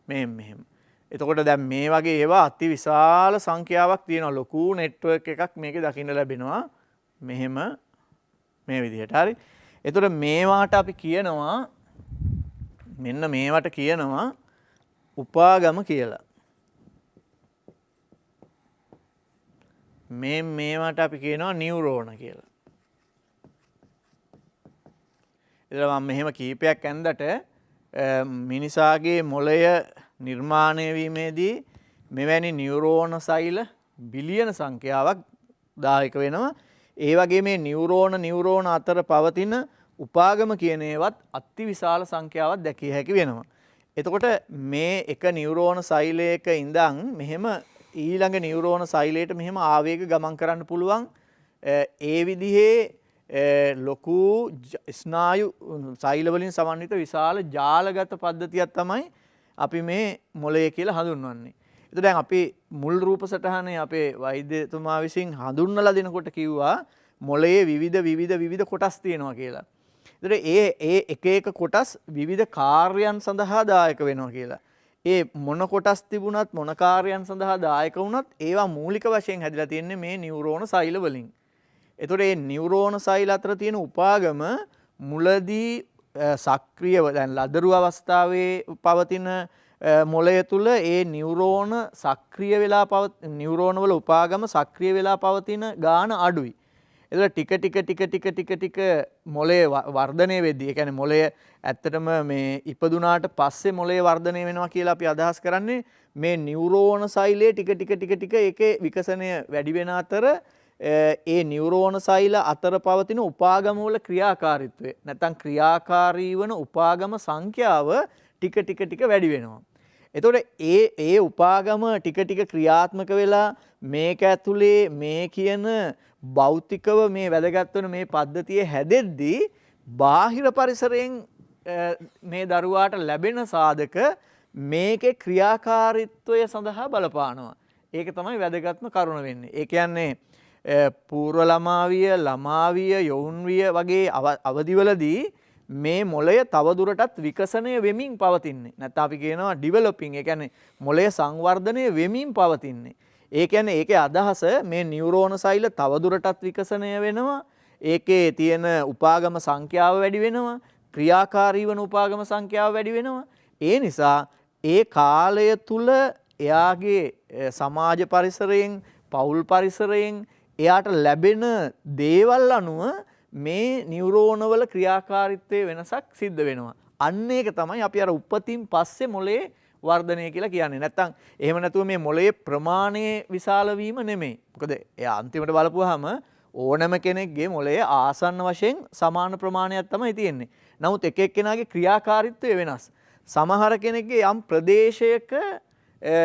Speaker 4: මෙහෙම. එතකොට දැන් මේ වගේ ඒවා අති විශාල සංඛ්‍යාවක් තියෙනවා. ලොකු නෙට්වර්ක් එකක් මේකේ දකින්න ලැබෙනවා. මෙහෙම මේ විදිහට. හරි. එතකොට මේවාට අපි කියනවා මෙන්න මේවට කියනවා උපාගම කියලා. මේවට අපි කියනවා නියුරෝන කියලා. එතන මම මෙහෙම කීපයක් ඇන්දට මිනිසාගේ මොළය නිර්මාණය වීමේදී මෙවැනි නියුරෝන සෛල බිලියන සංඛ්‍යාවක් දායක වෙනවා. ඒ වගේ මේ නියුරෝන අතර පවතින උපාගම කියන ඒවත් අති විශාල සංඛ්‍යාවක් දැකිය හැකි වෙනවා. එතකොට මේ එක නියුරෝන සෛලයක ඉඳන් මෙහෙම ඊළඟ නියුරෝන සෛලයට මෙහෙම ආවේග ගමන් කරන්න පුළුවන්. ඒ විදිහේ ලොකු ස්නායු සෛල වලින් සමන්විත විශාල ජාලගත පද්ධතියක් තමයි අපි මේ මොළය කියලා හඳුන්වන්නේ. එතකොට දැන් අපි මුල් රූප සටහනේ අපේ වෛද්‍යතුමා විසින් හඳුන්වලා දෙනකොට කිව්වා මොළයේ විවිධ කොටස් තියෙනවා කියලා. එතකොට ඒ එක කොටස් විවිධ කාර්යයන් සඳහා දායක වෙනවා කියලා. ඒ මොන කොටස් තිබුණත් මොන කාර්යයන් සඳහා දායක වුණත් ඒවා මූලික වශයෙන් හැදිලා තියෙන්නේ මේ නියුරෝන සෛල වලින්. එතකොට මේ නියුරෝන සෛල අතර තියෙන උපාගම මුලදී සක්‍රියව දැන් ලදරු අවස්ථාවේ පවතින මොළය තුල ඒ නියුරෝන සක්‍රිය වෙලා නියුරෝන වල උපාගම සක්‍රිය වෙලා පවතින ගාන අඩුයි. එතකොට ටික මොළය වර්ධනය වෙද්දී ඒ කියන්නේ මොළය ඇත්තටම මේ ඉපදුනාට පස්සේ මොළය වර්ධනය වෙනවා කියලා අපි අදහස් කරන්නේ මේ නියුරෝන සෛලයේ ටික ඒකේ විකසනය වැඩි වෙන අතර ඒ නියුරෝන සෛල අතර පවතින උපාගම වල ක්‍රියාකාරීත්වය නැත්නම් ක්‍රියාකාරී වන උපාගම සංඛ්‍යාව ටික වැඩි වෙනවා. එතකොට ඒ උපාගම ටික ක්‍රියාත්මක වෙලා මේක ඇතුලේ මේ කියන භෞතිකව මේ වැදගත් වෙන මේ පද්ධතිය හැදෙද්දී බාහිර පරිසරයෙන් මේ දරුවාට ලැබෙන සාධක මේකේ ක්‍රියාකාරීත්වය සඳහා බලපානවා. ඒක තමයි වැදගත්ම කරුණ වෙන්නේ. ඒ කියන්නේ පූර්ව ළමාවිය යෞන්විය වගේ අවදිවලදී මේ මොළය තවදුරටත් විකසනය වෙමින් පවතින්නේ. නැත්නම් අපි කියනවා ඩිවෙලොපින්. ඒ කියන්නේ මොළය සංවර්ධනය වෙමින් පවතින්නේ. ඒ කියන්නේ ඒකේ අදහස මේ නියුරෝන සෛල තවදුරටත් විකසනය වෙනවා. ඒකේ තියෙන උපාගම සංඛ්‍යාව වැඩි වෙනවා. ක්‍රියාකාරී වන උපාගම සංඛ්‍යාව වැඩි වෙනවා. ඒ නිසා ඒ කාලය තුල එයාගේ සමාජ පරිසරයෙන් පෞල් පරිසරයෙන් එයාට ලැබෙන දේවල් අනුව මේ නියුරෝනවල ක්‍රියාකාරීත්වයේ වෙනසක් සිද්ධ වෙනවා. අන්න ඒක තමයි අපි අර උපතින් පස්සේ මොළයේ වර්ධනය කියලා කියන්නේ. නැත්තම් එහෙම නැතුව මේ මොළයේ ප්‍රමාණය විශාල වීම නෙමෙයි. මොකද එයා අන්තිමට බලපුවාම ඕනෑම කෙනෙක්ගේ මොළයේ ආසන්න වශයෙන් සමාන ප්‍රමාණයක් තමයි තියෙන්නේ. නමුත් එක එක්කෙනාගේ ක්‍රියාකාරීත්වය වෙනස්. සමහර කෙනෙක්ගේ යම් ප්‍රදේශයක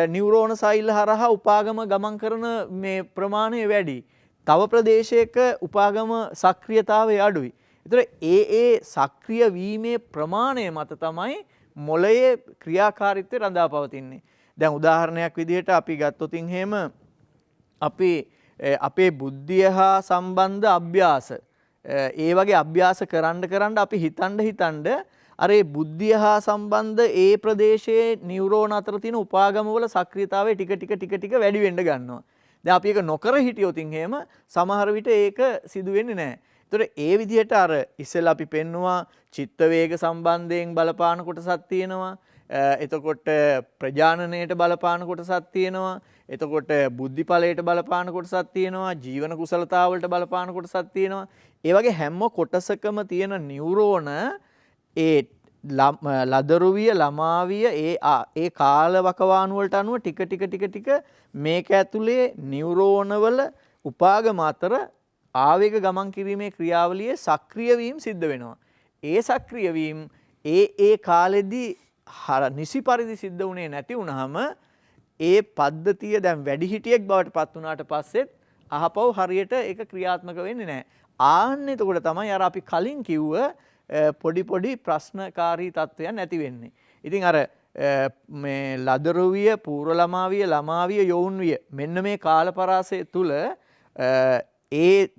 Speaker 4: නියුරෝන සෛල හරහා උපාගම ගමන් කරන මේ ප්‍රමාණය වැඩි. තව ප්‍රදේශයක උපාගම සක්‍රියතාවය අඩුයි. ඒතර ඒ සක්‍රිය වීමේ ප්‍රමාණය මත තමයි මොළයේ ක්‍රියාකාරීත්වය රඳා පවතින්නේ. දැන් උදාහරණයක් විදිහට අපි ගත්තොත් එහෙම අපි අපේ බුද්ධිය හා සම්බන්ධ අභ්‍යාස ඒ වගේ අභ්‍යාස කරන්න අපි හිතන්න අර ඒ බුද්ධිය හා සම්බන්ධ ඒ ප්‍රදේශයේ නියුරෝන අතර තියෙන උපාගම වල සක්‍රියතාවය ටික වැඩි වෙන්න ගන්නවා. දැන් අපි ඒක නොකර හිටියොත් එහෙම සමහර විට ඒක සිදු වෙන්නේ නැහැ. ඒතර ඒ විදිහට අර ඉස්සෙල්ලා අපි පෙන්නවා චිත්ත වේග සම්බන්ධයෙන් බලපාන කොටසක් තියෙනවා. එතකොට ප්‍රජානනයට බලපාන කොටසක් තියෙනවා. එතකොට බුද්ධිඵලයට බලපාන කොටසක් තියෙනවා. ජීවන කුසලතාවලට බලපාන කොටසක් තියෙනවා. ඒ වගේ හැම කොටසකම තියෙන නියුරෝන ඒ ලදරුවිය ළමාවිය ඒ කාල වකවානු වලට අනුව ටික මේක ඇතුලේ නියුරෝන වල උපාගම අතර ආවේග ගමන් කිරීමේ ක්‍රියාවලියේ සක්‍රිය වීම සිද්ධ වෙනවා. ඒ සක්‍රිය වීම ඒ කාලෙදී නිසි පරිදි සිද්ධ වුණේ නැති වුනහම ඒ පද්ධතිය දැන් වැඩිහිටියෙක් බවට පත් වුණාට පස්සෙත් අහපව් හරියට ඒක ක්‍රියාත්මක වෙන්නේ නැහැ. ආන්න එතකොට තමයි අර අපි කලින් කිව්ව පොඩි ප්‍රශ්නකාරී තත්ත්වයන් නැති වෙන්නේ. ඉතින් අර මේ ලදරුවිය, පූර්ව ළමාවිය, ළමාවිය, යෞන්විය මෙන්න මේ කාල පරාසය තුල ඒ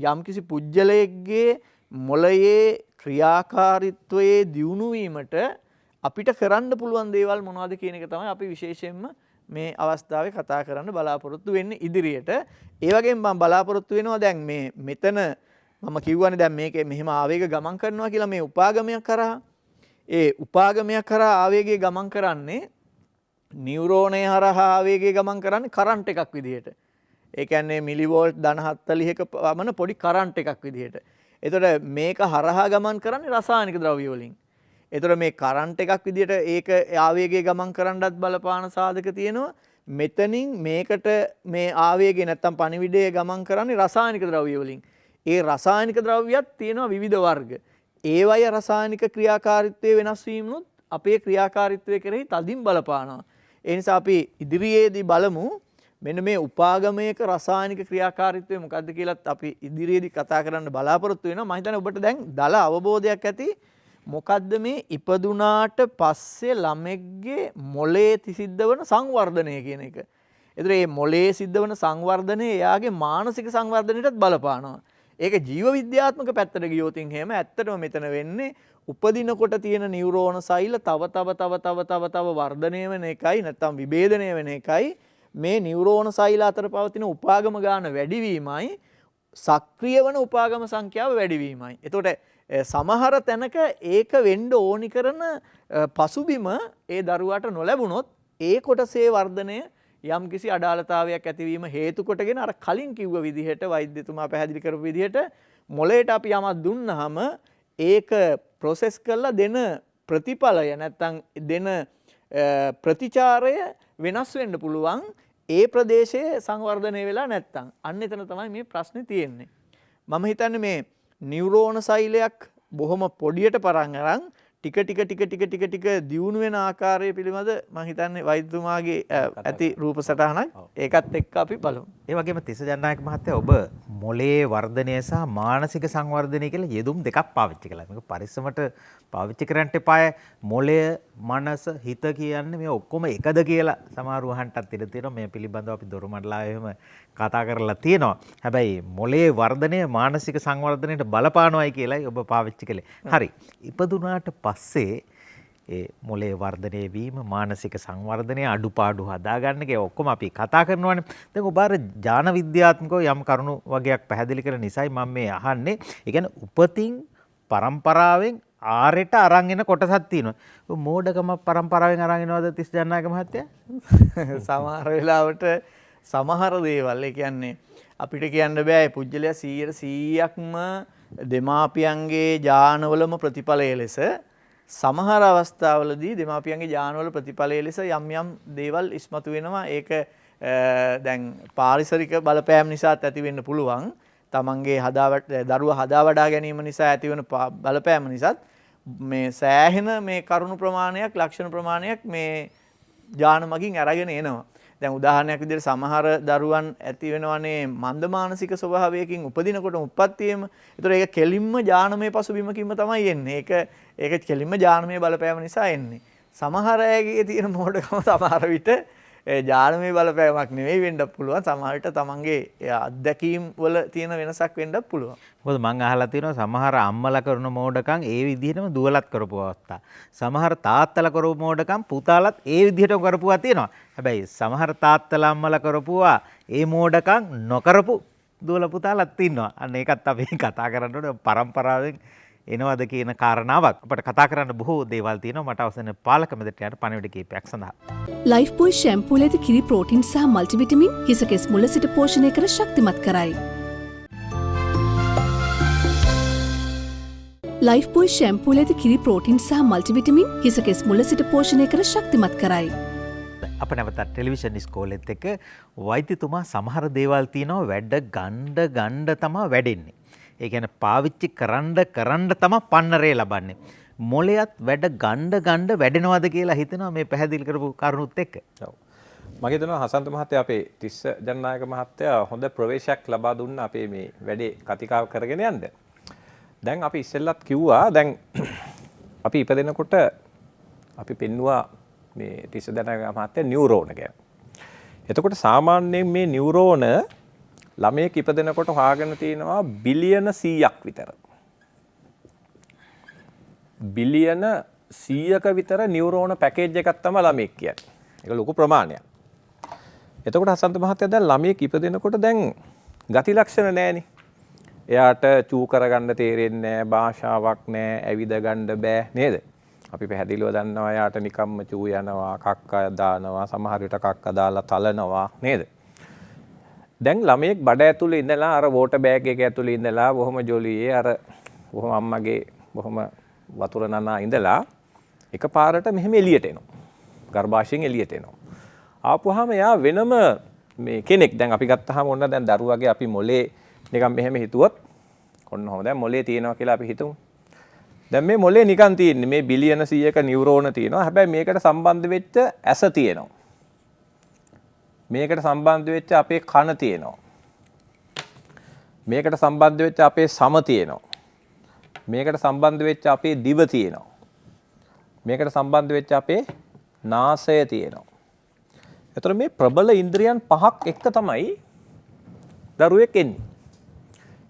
Speaker 4: යම්කිසි පුජ්‍යලයේගේ මොළයේ ක්‍රියාකාරීත්වයේ දියුණුවීමට අපිට කරන්න පුළුවන් දේවල් මොනවද කියන එක තමයි අපි විශේෂයෙන්ම මේ අවස්ථාවේ කතා කරන්න බලාපොරොත්තු වෙන්නේ ඉදිරියට. ඒ වගේම මම බලාපොරොත්තු වෙනවා දැන් මේ මෙතන මම කියවනේ දැන් මේකේ මෙහෙම ආවේග ගමන් කරනවා කියලා මේ උපාගමයක් කරා. ඒ උපාගමයක් කරා ආවේගය ගමන් කරන්නේ නියුරෝනය හරහා ආවේගය ගමන් කරන්නේ කරන්ට් එකක් විදිහට. ඒ කියන්නේ මිලිවෝල්ට් ධන 40ක පමණ පොඩි කරන්ට් එකක් විදිහට. එතකොට මේක හරහා ගමන් කරන්නේ රසායනික ද්‍රව්‍ය වලින්. එතකොට මේ කරන්ට් එකක් විදිහට ඒක ආවේගය ගමන් කරන්නත් බලපාන සාධක තියෙනවා. මෙතනින් මේකට මේ ආවේගය නැත්තම් පණිවිඩය ගමන් කරන්නේ රසායනික ද්‍රව්‍ය වලින්. ඒ රසායනික ද්‍රව්‍යත් තියෙනවා විවිධ වර්ග. ඒවය රසායනික ක්‍රියාකාරීත්වයේ වෙනස් වීමනොත් අපේ ක්‍රියාකාරීත්වය කෙරෙහි තදින් බලපානවා. ඒ නිසා අපි ඉදිරියේදී බලමු මෙන්න මේ උපාගමයක රසායනික ක්‍රියාකාරීත්වය මොකක්ද කියලාත් අපි ඉදිරියේදී කතා කරන්න බලාපොරොත්තු වෙනවා. මම හිතන්නේ ඔබට දැන් දල අවබෝධයක් ඇති මොකද්ද මේ ඉපදුනාට පස්සේ ළමෙක්ගේ මොළයේ සිද්ධ වන සංවර්ධනය කියන එක. ඒතර මේ මොළයේ සිද්ධ වන සංවර්ධනය එයාගේ මානසික සංවර්ධනයටත් බලපානවා. ඒක ජීව විද්‍යාත්මක පැත්තට ගියොත් එහෙම ඇත්තටම මෙතන වෙන්නේ උපදිනකොට තියෙන නියුරෝන සෛල තව වර්ධනය වෙන එකයි නැත්නම් විභේදනය වෙන එකයි මේ නියුරෝන සෛල අතර පවතින උපාගම ගාන වැඩිවීමයි සක්‍රිය වන උපාගම සංඛ්‍යාව වැඩිවීමයි. එතකොට සමහර තැනක ඒක වෙන්න ඕනි කරන පසුබිම ඒ දරුවාට නොලැබුණොත් ඒ කොටසේ වර්ධනය යම්කිසි අඩාලතාවයක් ඇතිවීම හේතු කොටගෙන අර කලින් කිව්ව විදිහට වෛද්‍යතුමා පැහැදිලි කරපු විදිහට මොළයට අපි යමක් දුන්නාම ඒක ප්‍රොසෙස් කරලා දෙන ප්‍රතිඵලය නැත්තම් දෙන ප්‍රතිචාරය වෙනස් වෙන්න පුළුවන් ඒ ප්‍රදේශයේ සංවර්ධනය වෙලා නැත්තම්. අන්න එතන තමයි මේ ප්‍රශ්නේ තියෙන්නේ. මම හිතන්නේ මේ නියුරෝන සෛලයක් බොහොම පොඩියට පරන් අරන් ටික දියුණු වෙන ආකාරය පිළිබඳ මම හිතන්නේ වෛද්‍යතුමාගේ ඇති රූප සටහනක් ඒකත් එක්ක අපි බලමු.
Speaker 1: ඒ වගේම තිස්ස ජනනායක මහත්තයා ඔබ මොළයේ වර්ධනය සහ මානසික සංවර්ධනය කියලා යෙදුම් දෙකක් පාවිච්චි කළා. මේක පරිස්සමට පාවිච්චි කරන්න එපාය. මොළය, මනස, හිත කියන්නේ මේ ඔක්කොම එකද කියලා සමහරව අහන්නත් ඉඩ තියෙනවා. මේ පිළිබඳව අපි දොරමඩලාවේ එහෙම කතා කරලා තියෙනවා. හැබැයි මොළයේ වර්ධනය මානසික සංවර්ධනයට බලපානවායි කියලායි ඔබ පාවිච්චි කළේ. හරි. ඉපදුනාට පස්සේ ඒ මොළයේ වර්ධනය වීම මානසික සංවර්ධනය අඩුපාඩු හදාගන්න එක ඔක්කොම අපි කතා කරනවානේ. දැන් ඔබ අර ඥාන විද්‍යාත්මකව යම් කරුණු වගේක් පැහැදිලි කරන නිසායි මම මේ අහන්නේ. ඒ කියන්නේ උපතින් පරම්පරාවෙන් ආරෙට අරන් එන කොටසක් තියෙනවා. ඔය මෝඩකම පරම්පරාවෙන් අරන් එනවද තිස්ස ජනනායක මහත්තයා?
Speaker 4: සමහර වෙලාවට සමහර දේවල් ඒ කියන්නේ අපිට කියන්න බෑ පුජ්‍යලයා 100%ක්ම දෙමාපියන්ගේ ඥානවලම ප්‍රතිඵලය ලෙස සමහර අවස්ථාවලදී දෙමාපියන්ගේ ඥානවල ප්‍රතිඵලය ලෙස යම් යම් දේවල් ඉස්මතු වෙනවා. ඒක දැන් පාරිසරික බලපෑම් නිසාත් ඇති වෙන්න පුළුවන්. තමන්ගේ දරුවා හදා වඩා ගැනීම නිසා ඇතිවන බලපෑම නිසාත් මේ සෑහෙන මේ කරුණු ප්‍රමාණයක් ලක්ෂණ ප්‍රමාණයක් මේ ඥාන මගින් අරගෙන එනවා. දැන් උදාහරණයක් විදිහට සමහර දරුවන් ඇති වෙනවනේ මන්ද මානසික ස්වභාවයකින් උපදිනකොට උප්පත්තියෙම. ඒතර ඒක කෙලින්ම ඥානමය පසුබිමකින්ම තමයි එන්නේ. ඒක කෙලින්ම ඥානමය බලපෑම නිසා එන්නේ. සමහර අයගේ තියෙන මෝඩකම සමහර විට ඥානමය බලපෑමක් නෙවෙයි වෙන්නත් පුළුවන්. සමහර විට තමන්ගේ අත්දැකීම් වල තියෙන වෙනසක් වෙන්නත් පුළුවන්.
Speaker 1: මොකද මං අහලා තියෙනවා සමහර අම්මලා කරන මෝඩකම් ඒ විදිහටම දුවලත් කරපු අවස්ථා. සමහර තාත්තලා කරපු මෝඩකම් පුතාලත් ඒ විදිහටම කරපුවා තියෙනවා. හැබැයි සමහර තාත්තලා අම්මලා කරපුවා ඒ මෝඩකම් නොකරපු දුවල පුතාලත් ඉන්නවා. අන්න ඒකත් අපි කතා කරන්න ඕනේ පරම්පරාවෙන් එනවද කියන කාරණාවක්. අපිට කතා කරන්න බොහෝ දේවල් තියෙනවා. මට අවසන් පාලක මෙදට යන පණිවිඩ කීපයක් සඳහා.
Speaker 2: ලයිෆ් බොයි ෂැම්පූල ඇති කිරි ප්‍රෝටීන් සහ මල්ටිවිටමින් හිසකෙස් මුල සිට පෝෂණය කර ශක්තිමත් කරයි. ලයිෆ් බොයි ෂැම්පූල ඇති කිරි ප්‍රෝටීන් සහ මල්ටිවිටමින් හිසකෙස් මුල සිට පෝෂණය කර ශක්තිමත් කරයි.
Speaker 1: අප නැවතත් ටෙලිවිෂන් ඉස්කෝලෙත් එක්ක වෛද්‍යතුමා සමහර දේවල් තියෙනවා වැඩ ගණ්ඩ තමයි වැඩෙන්නේ. ඒ කියන්නේ පාවිච්චි කරන්න තමයි පන්නරේ ලබන්නේ. මොළයත් වැඩ ගණ්ඩ වැඩෙනවද කියලා හිතනවා මේ පැහැදිලි කරපු කරුණුත් එක්ක.
Speaker 3: ඔව්. මම හිතනවා හසන්ත මහත්තයා අපේ තිස්ස ජනනායක මහත්තයා හොඳ ප්‍රවේශයක් ලබා දුන්න අපේ මේ වැඩේ කතිකාව කරගෙන යන්න. දැන් අපි ඉස්සෙල්ලත් කිව්වා දැන් අපි ඉපදෙනකොට අපි පෙන්නුවා මේ තිස්ස ජනනායක මහත්තයා නියුරෝන ගැන. එතකොට සාමාන්‍යයෙන් මේ නියුරෝන ළමයෙක් ඉපදෙනකොට හොයාගෙන තියෙනවා බිලියන 100ක් විතර. බිලියන 100ක විතර නියුරෝන පැකේජ් එකක් තමයි ළමයෙක් කියන්නේ. ඒක ලොකු ප්‍රමාණයක්. එතකොට හසන්ත මහත්තයා දැන් ළමයෙක් ඉපදෙනකොට දැන් ගති ලක්ෂණ නැහෙනේ. එයාට චූ කරගන්න තේරෙන්නේ නැහැ, භාෂාවක් නැහැ, ඇවිද ගන්න බෑ නේද? අපි පැහැදිලිව දන්නවා එයාට නිකම්ම චූ යනවා, කක්ක දානවා, සමහර විට කක්ක දාලා තලනවා නේද? දැන් ළමයෙක් බඩ ඇතුලේ ඉඳලා අර වෝටර් බෑග් එක ඇතුලේ ඉඳලා බොහොම ජොලියේ අර බොහොම අම්මගේ බොහොම වතුර නනා ඉඳලා එකපාරට මෙහෙම එළියට එනවා. ගර්භාෂයෙන් එළියට එනවා. ආපුවාම එයා වෙනම මේ කෙනෙක්. දැන් අපි ගත්තාම ඔන්න දැන් දරුවගේ අපි මොලේ නිකන් මෙහෙම හිතුවොත් ඔන්න ඔහොම දැන් මොලේ තියෙනවා කියලා අපි හිතමු. දැන් මේ මොලේ නිකන් තියෙන්නේ මේ බිලියන 100ක නියුරෝන තියෙනවා. හැබැයි මේකට සම්බන්ධ වෙච්ච ඇස තියෙනවා. මේකට සම්බන්ධ වෙච්ච අපේ කන තියෙනවා. මේකට සම්බන්ධ වෙච්ච අපේ සම තියෙනවා. මේකට සම්බන්ධ වෙච්ච අපේ දිව තියෙනවා. මේකට සම්බන්ධ වෙච්ච අපේ නාසය තියෙනවා. එතකොට මේ ප්‍රබල ඉන්ද්‍රියන් පහක් එක්ක තමයි දරුවෙක් එන්නේ.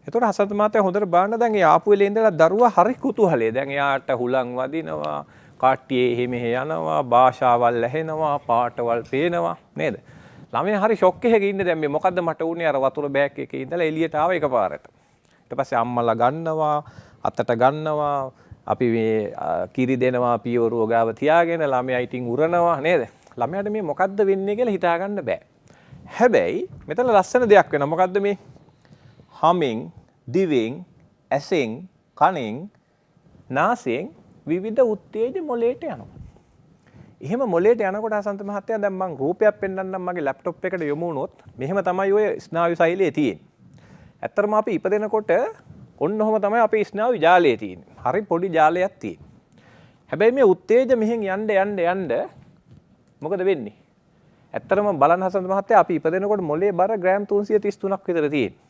Speaker 3: එතකොට හසන්ත මහත්තයා හොඳට බලන්න දැන් ඒ ආපු වෙලේ ඉඳලා දරුවා හරි කුතුහලයි. දැන් එයාට හුලං වදිනවා, කාට්ටියේ එහෙ මෙහෙ යනවා, භාෂාවල් ඇහෙනවා, පාටවල් පේනවා නේද? ළමයා හරි ෂොක් එකක ඉන්නේ දැන් මේ මොකද්ද මට උනේ අර වතුර බෑග් එකේ ඉඳලා එළියට ආව එකපාරට. ඊට පස්සේ අම්මලා ගන්නවා, අතට ගන්නවා, අපි මේ කිරි දෙනවා පියවරුව ගාව තියාගෙන ළමයා ඉතින් උරනවා නේද? ළමයාට මේ මොකද්ද වෙන්නේ කියලා හිතා ගන්න බෑ. හැබැයි මෙතන ලස්සන දෙයක් වෙනවා. මොකද්ද මේ? හමින්, දිවෙන්, ඇසෙන්, කනෙන්, නාසයෙන් විවිධ උත්තේජ මොලේට යනවා. එහෙම මොලේට යනකොට හසන්ත මහත්තයා දැන් මම රූපයක් පෙන්වන්නම් මගේ ලැප්ටොප් එකට යොමු වුණොත් මෙහෙම තමයි ඔය ස්නායු ශෛලිය තියෙන්නේ. ඇත්තටම අපි ඉපදෙනකොට ඔන්න ඔහම තමයි අපේ ස්නායු ජාලය තියෙන්නේ. හරි පොඩි ජාලයක් තියෙන්නේ. හැබැයි මේ උත්තේජ මෙහෙන් යන්න මොකද වෙන්නේ? ඇත්තටම බලන්න හසන්ත මහත්තයා අපි ඉපදෙනකොට මොලේ බර ග්‍රෑම් 333ක් විතර තියෙනවා.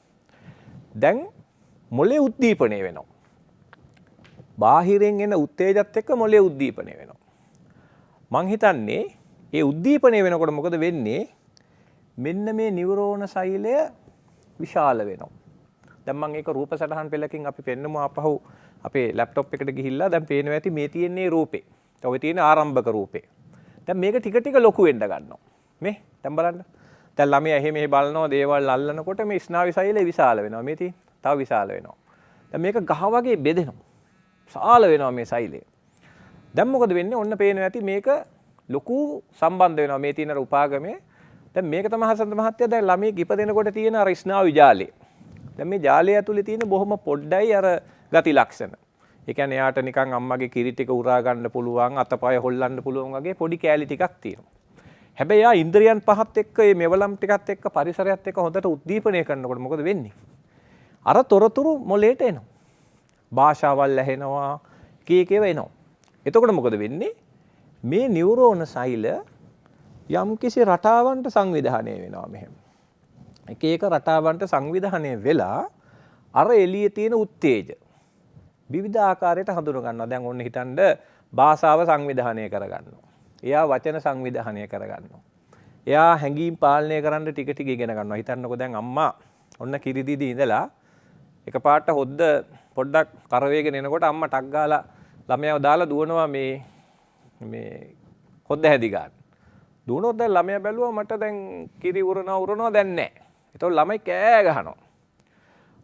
Speaker 3: දැන් මොලේ උද්දීපනය වෙනවා. බාහිරින් එන උත්තේජත් එක්ක මොලේ උද්දීපනය වෙනවා. මං හිතන්නේ ඒ උද්දීපනය වෙනකොට මොකද වෙන්නේ? මෙන්න මේ නියුරෝන ශෛලය විශාල වෙනවා. දැන් මම ඒක රූප සටහන් පෙළකින් අපි පෙන්නමු ආපහු අපේ ලැප්ටොප් එකට ගිහිල්ලා දැන් පේනවා ඇති මේ තියෙන්නේ රූපේ. ඔය තියෙන ආරම්භක රූපේ. දැන් මේක ටික ටික ලොකු වෙන්න ගන්නවා. මේ දැන් බලන්න. දැන් ළමයා එහෙ මෙහෙ බලනවා දේවල් අල්ලනකොට මේ ස්නායු ශෛලය විශාල වෙනවා. මේ තියෙන තව විශාල වෙනවා. දැන් මේක ගහ වගේ බෙදෙනවා. විශාල වෙනවා මේ ශෛලය. දැන් මොකද වෙන්නේ? ඔන්න පේනවා ඇති මේක ලොකු සම්බන්ධ වෙනවා මේ තියෙන උපාගමේ. දැන් මේක තමයි හසන්ත මහත්තයා දැන් ළමයෙක් ඉපදෙනකොට තියෙන අර ස්නායු ජාලය. දැන් මේ ජාලය ඇතුලේ තියෙන බොහොම පොඩ්ඩයි අර ගති ලක්ෂණ. ඒ කියන්නේ යාට නිකන් අම්මගේ කිරි ටික උරා ගන්න පුළුවන්, අතපය හොල්ලන්න පුළුවන් වගේ පොඩි කෑලි ටිකක් තියෙනවා. හැබැයි යා ඉන්ද්‍රියන් පහත් එක්ක මේ මෙවලම් ටිකත් එක්ක පරිසරයත් එක්ක හොඳට උද්දීපනය කරනකොට මොකද වෙන්නේ? අර තොරතුරු මොලේට එනවා. භාෂාවල් ඇහෙනවා, කීකේව එනවා. එතකොට මොකද වෙන්නේ? මේ නියුරෝන ශෛල යම්කිසි රටාවන්ට සංවිධානය වෙනවා මෙහෙම. එක එක රටාවන්ට සංවිධානය වෙලා අර එළියේ තියෙන උත්තේජ විවිධ ආකාරයට හඳුන ගන්නවා. දැන් ඔන්න හිතන්න භාෂාව සංවිධානය කරගන්නවා. එයා වචන සංවිධානය කරගන්නවා. එයා හැඟීම් පාලනය කරන්න ටික ටික ඉගෙන ගන්නවා. හිතන්නකෝ දැන් අම්මා ඔන්න කිරිදීදී ඉඳලා එකපාරට හොද්ද පොඩ්ඩක් කරවේගෙන එනකොට අම්මා ටක් ගාලා ළමයාව දාලා දුවනවා මේ හොද්ද හැදි ගන්න. දුවනොත් දැන් ළමයා බැලුවා මට දැන් කිරි උරනවා දැන් නැහැ. ඒතකොට ළමයි කෑ ගහනවා.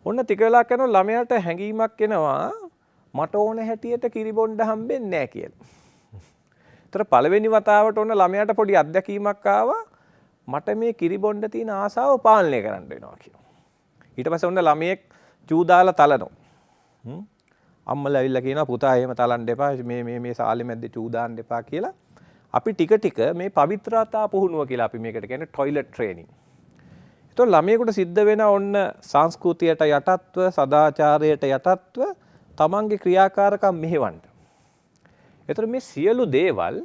Speaker 3: ඔන්න ටික වෙලාවක් යනකොට ළමයාට හැඟීමක් එනවා මට ඕන හැටියට කිරි බොන්න හම්බෙන්නේ නැහැ කියලා. ඒතර පළවෙනි වතාවට ඔන්න ළමයාට පොඩි අත්දැකීමක් ආවා මට මේ කිරි බොන්න තියෙන ආසාව පාලනය කරන්න වෙනවා කියලා. ඊට පස්සේ ඔන්න ළමයෙක් චූ දාලා තලනවා. අම්මලා ඇවිල්ලා කියනවා පුතා එහෙම තලන්න එපා මේ සාලේ මැද්දේ චූ දාන්න එපා කියලා. අපි ටික ටික මේ පවිත්‍රාතා පුහුණුව කියලා අපි මේකට කියන්නේ টয়ලට් ට්‍රේනින්. ඒතකොට ළමයෙකුට සිද්ධ වෙන ඔන්න සංස්කෘතියට යටත්ව සදාචාරයට යටත්ව තමන්ගේ ක්‍රියාකාරකම් මෙහෙවන්න. ඒතර මේ සියලු දේවල්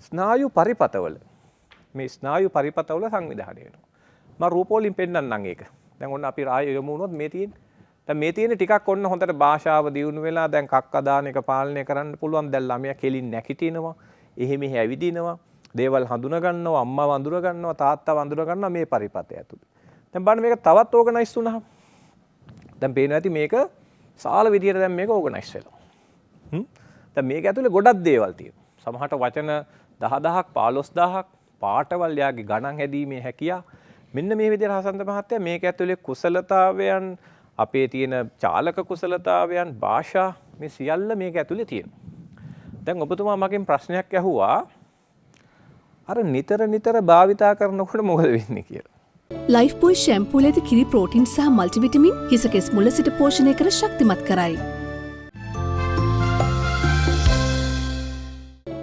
Speaker 3: ස්නායු පරිපතවල සංවිධානය වෙනවා. මම රූප වලින් පෙන්නන්නම් ඒක. දැන් ඔන්න අපි ආයෙ යමු වුණොත් මේ තියෙන ටිකක් ඔන්න හොඳට භාෂාව දියුණු වෙලා දැන් කක්ක දාන එක පාලනය කරන්න පුළුවන්. දැන් ළමයා කෙලින් නැගිටිනවා. එහෙ මෙහෙ ඇවිදිනවා. දේවල් හඳුනා ගන්නවා, අම්මා වඳුර ගන්නවා, තාත්තා වඳුර ගන්නවා මේ පරිපතය ඇතුළේ. දැන් බලන්න මේක තවත් ඕගනයිස් වුණා. දැන් පේනවා ඇති මේක සාල විදියට දැන් මේක ඕගනයිස් වෙලා. දැන් මේක ඇතුලේ ගොඩක් දේවල් තියෙනවා. සමහරට වචන 10000ක් 15000ක් පාඨවල් යාගේ ගණන් හැදීමේ හැකියාව මෙන්න මේ විදිහට හසන්ත මහත්තයා මේක ඇතුලේ කුසලතාවයන් අපේ තියෙන චාලක කුසලතාවයන් භාෂා මේ සියල්ල මේක ඇතුලේ තියෙනවා. දැන් ඔබතුමා මගෙන් ප්‍රශ්නයක් ඇහුවා අර නිතර භාවිතා කරනකොට මොකද වෙන්නේ කියලා.
Speaker 2: ලයිෆ් බොයි ෂැම්පූල ඇති කිරි ප්‍රෝටින් සහ මල්ටිවිටමින් හිසකෙස් මුල සිට පෝෂණය කර ශක්තිමත් කරයි.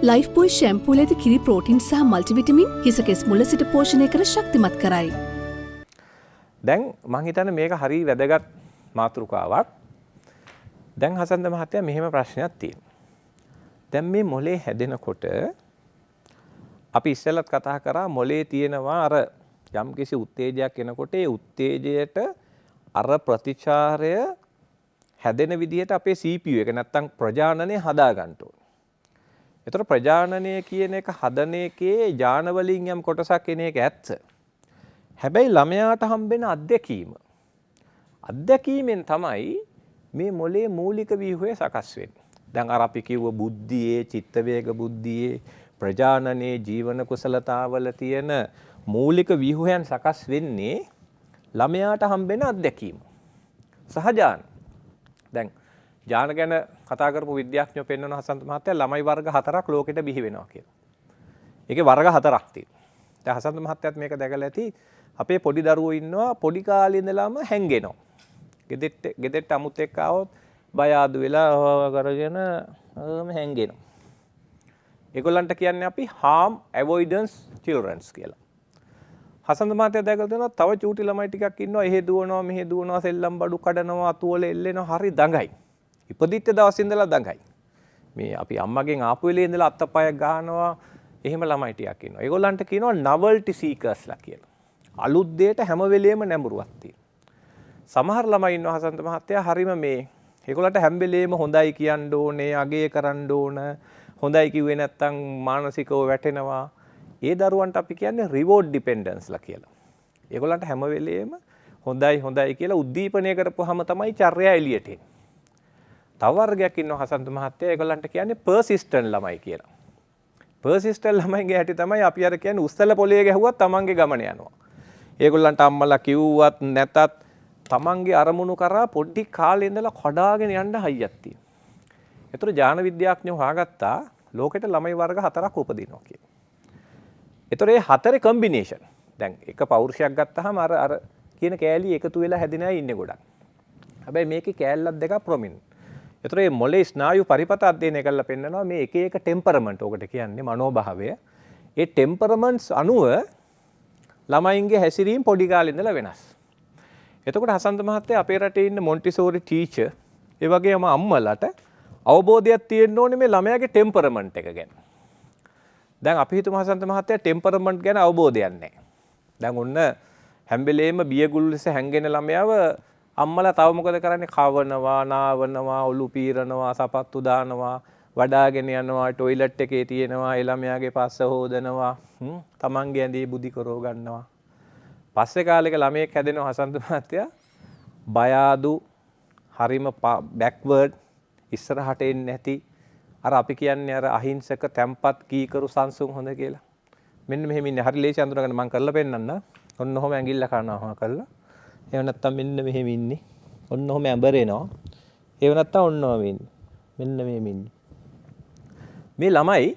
Speaker 2: ලයිෆ් බොයි ෂැම්පූල ඇති කිරි ප්‍රෝටින් සහ මල්ටිවිටමින් හිසකෙස් මුල සිට පෝෂණය කර ශක්තිමත් කරයි.
Speaker 3: දැන් මං හිතන්නේ මේක හරිය වැදගත් මාතෘකාවක්. දැන් හසන්ත මහත්තයා මෙහෙම ප්‍රශ්නයක් තියෙනවා. දැන් මේ මොලේ හැදෙනකොට අපි ඉස්සෙල්ලත් කතා කරා මොලේ තියෙනවා අර යම්කිසි උත්තේජයක් එනකොට ඒ උත්තේජයට අර ප්‍රතිචාරය හැදෙන විදිහට අපේ CPU එක නැත්තම් ප්‍රජානනය හදා ගන්න ඕනේ. ඒතර ප්‍රජානනය කියන එක හදන එකේ ඥාන වලින් යම් කොටසක් එන එක ඇත්ත. හැබැයි ළමයාට හම්බෙන අත්දැකීමෙන් තමයි මේ මොලේ මූලික ව්‍යුහය සකස් වෙන්නේ. දැන් අර අපි කිව්ව බුද්ධියේ, චිත්ත වේග බුද්ධියේ, ප්‍රජානනයේ, ජීවන කුසලතාවල තියෙන මූලික ව්‍යුහයන් සකස් වෙන්නේ ළමයාට හම්බෙන අත්දැකීම. සහජාන. දැන් ඥාන ගැන කතා කරපු විද්‍යාඥයෝ පෙන්වන හසන්ත මහත්තයා ළමයි වර්ග 4ක් ලෝකෙට බිහි වෙනවා කියලා. ඒකේ වර්ග 4ක් තියෙනවා. දැන් හසන්ත මහත්තයාත් මේක දැකලා ඇති. අපේ පොඩි දරුවෝ ඉන්නවා පොඩි කාලේ ඉඳලාම හැංගෙනවා. ගෙදෙට්ට අමුත් එක්ක ආවොත් බය ආදු වෙලා කරගෙන හැංගෙනවා. ඒගොල්ලන්ට කියන්නේ අපි harm avoidance childrens කියලා. හසන්ත මහත්තයා දැකලා තියෙනවා තව චූටි ළමයි ටිකක් ඉන්නවා එහෙ දුවනවා මෙහෙ දුවනවා සෙල්ලම් බඩු කඩනවා අතුවල එල්ලෙනවා හරි දඟයි. ඉපදිච්ච දවස් ඉඳලා දඟයි. මේ අපි අම්මගෙන් ආපු වෙලේ ඉඳලා අත්තපයක් ගහනවා එහෙම ළමයි ටිකක් ඉන්නවා. ඒගොල්ලන්ට කියනවා novelty seekersලා කියලා. අලුත් දෙයට හැම වෙලේම නැඹුරුවක් තියෙනවා. සමහර ළමයි ඉන්නවා හසන්ත මහත්තයා හරිම මේ ඒගොල්ලන්ට හැම වෙලේම හොඳයි කියන්න ඕනේ, අගය කරන්න ඕන, හොඳයි කිව්වේ නැත්තම් මානසිකව වැටෙනවා. ඒ දරුවන්ට අපි කියන්නේ reward dependence කියලා. ඒගොල්ලන්ට හැම වෙලේම හොඳයි කියලා උද්දීපනය කරපුවාම තමයි චර්යා එළියට එන්නේ. තව වර්ගයක් ඉන්නවා හසන්ත මහත්තයා ඒගොල්ලන්ට කියන්නේ persistent ළමයි කියලා. persistent ළමයිගේ හැටි තමයි අපි අර කියන්නේ උස්සල පොලේ ගැහුවත් තමන්ගේ ගමන යනවා. ඒගොල්ලන්ට අම්මලා කිව්වත් නැතත් තමන්ගේ අරමුණු කරා පොඩි කාලේ ඉඳලා කඩාගෙන යන්න හයියක් තියෙනවා. ඒතර ඥාන විද්‍යාඥයෝ හොයාගත්තා ලෝකෙට ළමයි වර්ග 4ක් උපදිනවා කියලා. ඒතර ඒ හතරේ කම්බිනේෂන්. දැන් එක පෞරුෂයක් ගත්තාම අර කියන කෑලි එකතු වෙලා හැදෙන අය ඉන්නේ ගොඩක්. හැබැයි මේකේ කෑල්ලක් දෙකක් ප්‍රොමිනන්ට්. ඒතර මේ මොලේ ස්නායු පරිපත අධ්‍යයනය කරලා පෙන්නනවා මේ එක එක ටෙම්පරමන්ට් ඔකට කියන්නේ මනෝභාවය. ඒ ටෙම්පරමන්ට්ස් අනුව ළමයින්ගේ හැසිරීම පොඩි කාලේ ඉඳලා වෙනස්. එතකොට හසන්ත මහත්තයා අපේ රටේ ඉන්න මොන්ටිසෝරි ටීචර් ඒ වගේම අම්මලාට අවබෝධයක් තියෙන්න ඕනේ මේ ළමයාගේ ටෙම්පරමන්ට් එක ගැන. දැන් අපි හිතමු හසන්ත මහත්තයා ටෙම්පරමන්ට් ගැන අවබෝධයක් නැහැ. දැන් ඔන්න හැම වෙලේම බියගුළු ලෙස හැංගෙන ළමයාව අම්මලා තව මොකද කරන්නේ? කවනවා, නාවනවා, ඔලු පීරනවා, සපත්තු දානවා, වඩාගෙන යනවා, টয়ලට් එකේ තියෙනවා, ඒ ළමයාගේ පස්ස හොදනවා, තමන්ගේ ඇඳේ බුදි කරව ගන්නවා. පස්සේ කාලෙක ළමයෙක් හැදෙනවා හසන්ත මහත්තයා බය ආදු හරිම බෑක්වර්ඩ් ඉස්සරහට එන්නේ නැති අර අපි කියන්නේ අර අහිංසක තැම්පත් කීකරු සංසුන් හොඳ කියලා. මෙන්න මෙහෙම ඉන්නේ. හරි ලේසි අඳුරගෙන මම කරලා පෙන්නන්න. ඔන්න ඔහොම ඇඟිල්ල කනවා කරලා. ඒව නැත්තම් මෙන්න මෙහෙම ඉන්නේ. ඔන්න ඔහොම ඇඹරෙනවා. ඒව නැත්තම් ඔන්න ඔහොම ඉන්නේ. මෙන්න මෙහෙම ඉන්නේ. මේ ළමයි